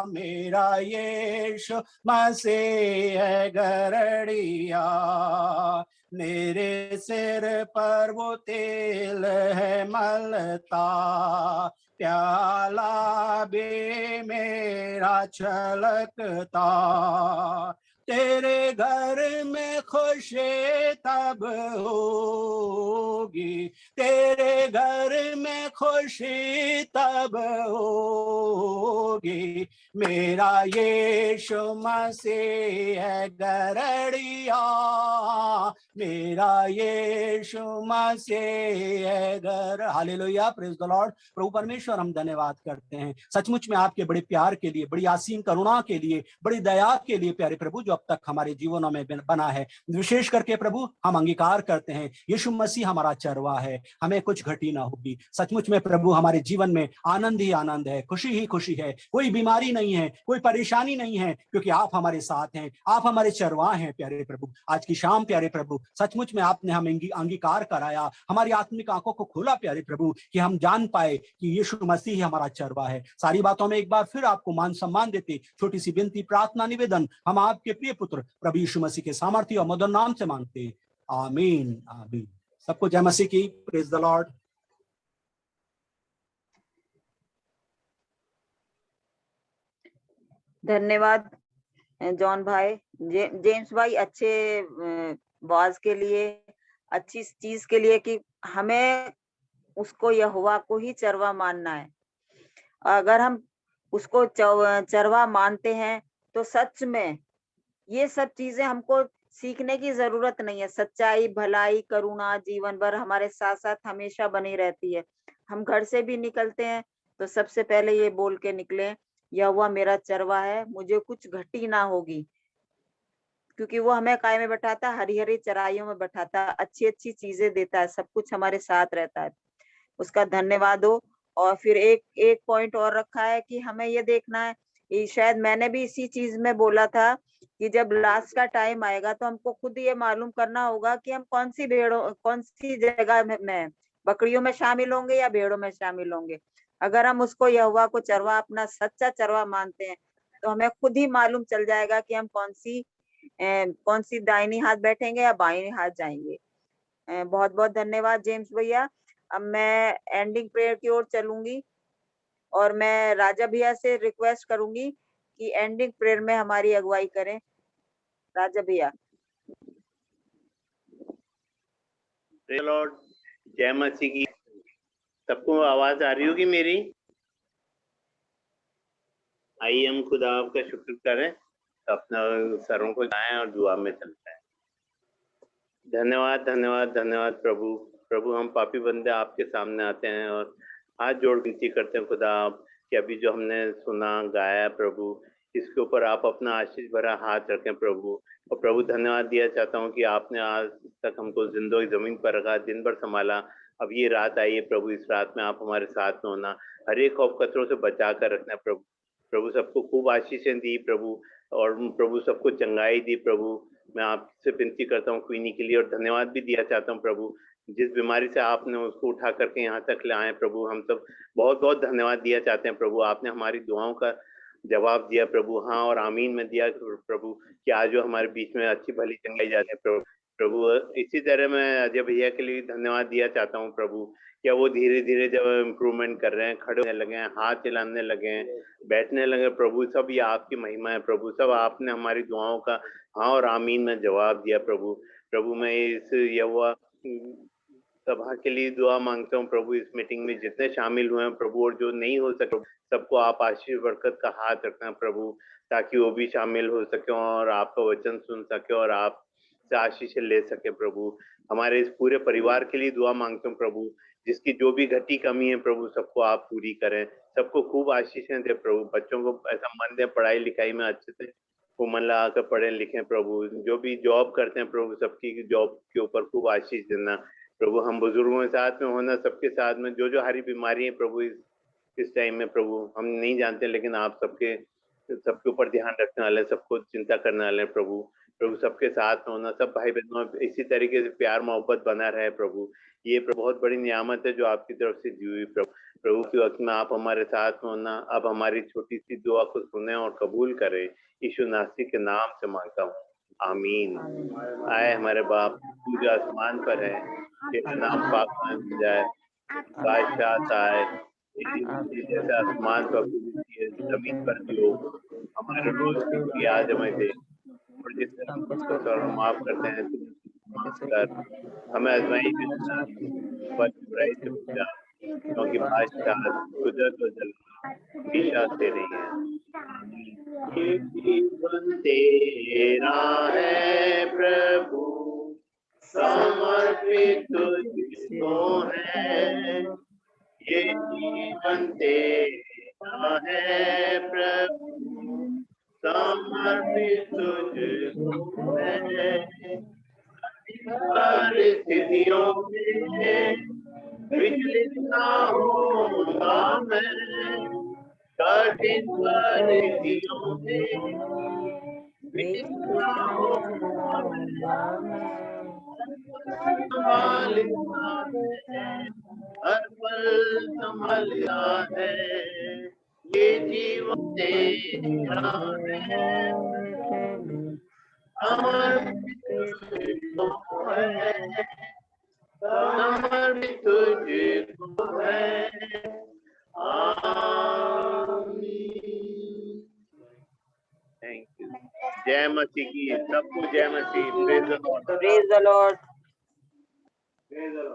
मेरा यीशु मसीह है गरड़िया, मेरे सिर पर वो तेल है मलता, प्याला भी मेरा छलकता, तेरे घर में खुशी तब होगी, तेरे घर में खुशी तब होगी, मेरा यीशु मसीह है गरड़िया, मेरा यीशु मसीह है हालेलुया, प्रेज द लॉर्ड। प्रभु परमेश्वर हम धन्यवाद करते हैं सचमुच में आपके बड़े प्यार के लिए, बड़ी असीम करुणा के लिए, बड़ी दया के लिए प्यारे प्रभु, जो अब तक हमारे जीवनों में बना है। विशेष करके प्रभु हम अंगीकार करते हैं यीशु मसीह हमारा चरवा है, हमें कुछ घटी ना होगी। सचमुच में प्रभु हमारे जीवन में आनंद ही आनंद है, खुशी ही खुशी है, कोई बीमारी नहीं है, कोई परेशानी नहीं है, क्योंकि आप हमारे साथ हैं, आप हमारे चरवा हैं प्यारे प्रभु। आज की शाम प्यारे प्रभु सचमुच में आपने हमें अंगीकार कराया, हमारी आत्मिक आंखों को खोला प्यारे प्रभु, कि हम जान पाए कि यीशु मसीह हमारा चरवा है। सारी बातों में एक बार फिर आपको मान सम्मान देते छोटी सी विनती, प्रार्थना, निवेदन हम आपके प्रिय पुत्र प्रभु यीशु मसीह के सामर्थ्य और मधुर नाम से मांगते, आमीन आमीन। सबको जय मसीह की, प्रेज द लॉर्ड। धन्यवाद जॉन भाई, जेम्स भाई, अच्छे वाज के लिए, अच्छी चीज के लिए कि हमें उसको यहोवा को ही चरवा मानना है। अगर हम उसको चरवा मानते हैं तो सच में ये सब चीजें हमको सीखने की जरूरत नहीं है। सच्चाई, भलाई, करुणा जीवन भर हमारे साथ साथ हमेशा बनी रहती है। हम घर से भी निकलते हैं तो सबसे पहले ये बोल के निकले, यहोवा मेरा चरवा है, मुझे कुछ घटी ना होगी, क्योंकि वो हमें काय में बैठाता, हरी हरी चराइयों में बैठाता, अच्छी अच्छी चीजें देता है, सब कुछ हमारे साथ रहता है, उसका धन्यवाद हो। और फिर एक पॉइंट और रखा है कि हमें ये देखना है, शायद मैंने भी इसी चीज में बोला था कि जब लास्ट का टाइम आएगा तो हमको खुद ये मालूम करना होगा कि हम कौन सी जगह में, बकरियों में शामिल होंगे या भेड़ों में शामिल होंगे। अगर हम उसको यहोवा को चरवा, अपना सच्चा चरवा मानते हैं, तो हमें खुद ही मालूम चल जाएगा कि हम कौन सी दाहिनी हाथ बैठेंगे या बाईं हाथ जाएंगे। बहुत बहुत धन्यवाद जेम्स भैया। अब मैं एंडिंग प्रेयर की ओर चलूंगी और मैं राजा भैया से रिक्वेस्ट करूंगी कि एंडिंग प्रेयर में हमारी अगुवाई करें। राजा भैया। प्रेज लॉर्ड, जय मसीह की। सबको आवाज आ रही होगी मेरी? आइए हम खुदा आपका शुक्र करें, अपना सरों को गाएं और दुआ में चलते हैं। धन्यवाद धन्यवाद धन्यवाद प्रभु। प्रभु हम पापी बंदे आपके सामने आते हैं और हाथ जोड़ विनती करते हैं खुदा आप कि अभी जो हमने सुना गाया प्रभु, इसके ऊपर आप अपना आशीष भरा हाथ रखें प्रभु। और प्रभु धन्यवाद दिया चाहता हूँ कि आपने आज तक हमको जिंदगी जमीन पर रखा, दिन भर संभाला। अब ये रात आई है प्रभु, इस रात में आप हमारे साथ में होना, हर एक खौफ खतरों से बचा कर रखना प्रभु। प्रभु सबको खूब आशीषें दी प्रभु, और प्रभु सबको चंगाई दी प्रभु। मैं आपसे विनती करता हूँ क्वीनी के लिए, और धन्यवाद भी दिया चाहता हूँ प्रभु, जिस बीमारी से आपने उसको उठा करके यहाँ तक ले आए प्रभु। हम सब बहुत बहुत धन्यवाद दिया चाहते हैं प्रभु। आपने हमारी दुआओं का जवाब दिया प्रभु, हाँ और आमीन में दिया प्रभु, कि आज जो हमारे बीच में अच्छी भली चंगाई जाते हैं प्रभु। प्रभु इसी तरह मैं अजय भैया के लिए धन्यवाद दिया चाहता हूँ प्रभु, क्या वो धीरे धीरे जब इम्प्रूवमेंट कर रहे हैं, खड़े होने लगे हैं, हाथ चलाने लगे हैं, बैठने लगे प्रभु, सब ये आपकी महिमा है प्रभु। सब आपने हमारी दुआओं का हाँ और आमीन में जवाब दिया प्रभु। प्रभु मैं इस यहोवा सभा के लिए दुआ मांगता हूँ प्रभु। इस मीटिंग में जितने शामिल हुए हैं प्रभु और जो नहीं हो सके सबको आप आशीष बरकत का हाथ रखना प्रभु, ताकि वो भी शामिल हो सके और आपका वचन सुन सके और आप से आशीष ले सके प्रभु। हमारे इस पूरे परिवार के लिए दुआ मांगता हूँ प्रभु, जिसकी जो भी घटी कमी है प्रभु सबको आप पूरी करें, सबको खूब आशीषें दे प्रभु। बच्चों को ऐसा मन दे पढ़ाई लिखाई में अच्छे से वो मन लगा कर पढ़े लिखें प्रभु। जो भी जॉब करते हैं प्रभु सबकी जॉब के ऊपर खूब आशीष देना प्रभु। हम बुजुर्गों के साथ में होना, सबके साथ में जो हरी बीमारी है प्रभु इस टाइम में प्रभु हम नहीं जानते, लेकिन आप सबके ऊपर ध्यान रखने वाले, सबको चिंता करने वाले प्रभु। प्रभु सबके साथ में होना, सब भाई बहनों इसी तरीके से प्यार मोहब्बत बना रहे प्रभु। ये बहुत बड़ी नियामत है जो आपकी तरफ से दी हुई प्रभु। प्रभु के वक्त में आप हमारे साथ में होना, अब हमारी छोटी सी दुआ को सुने और कबूल करें। यीशु नासरी के नाम से मांगता हूँ, आमीन। आए हमारे बाप तू जो आसमान पर है, तेरा नाम पाक मान जाए, बादशाह आए, जैसे आसमान पर जमीन पर भी हो। हमारे रोज की आज हमें दे, और जिससे हम उसको माफ करते हैं माफ कर, हमें आजमाई में पर बुराई से बचा, क्योंकि बादशाह कुदरत और जलाल हमेशा तेरे हैं। ये जीवन तेरा है प्रभु, समर्पित तुझको है। ये जीवन तेरा है प्रभु, समर्पित तुझको है। परिस्थितियों में विचलित ना होऊंगा मैं, कठिन परिस्थितियों में विचलित ना होऊंगा मैं। संभालना है, हर पल संभालना है। ये जीवन तेरा है, समर्पित तुझको है, समर्पित तुझको है। आमीन। Thank you. जय मसीह की, सबको जय मसीह। Praise the Lord. Praise the Lord. Praise the Lord.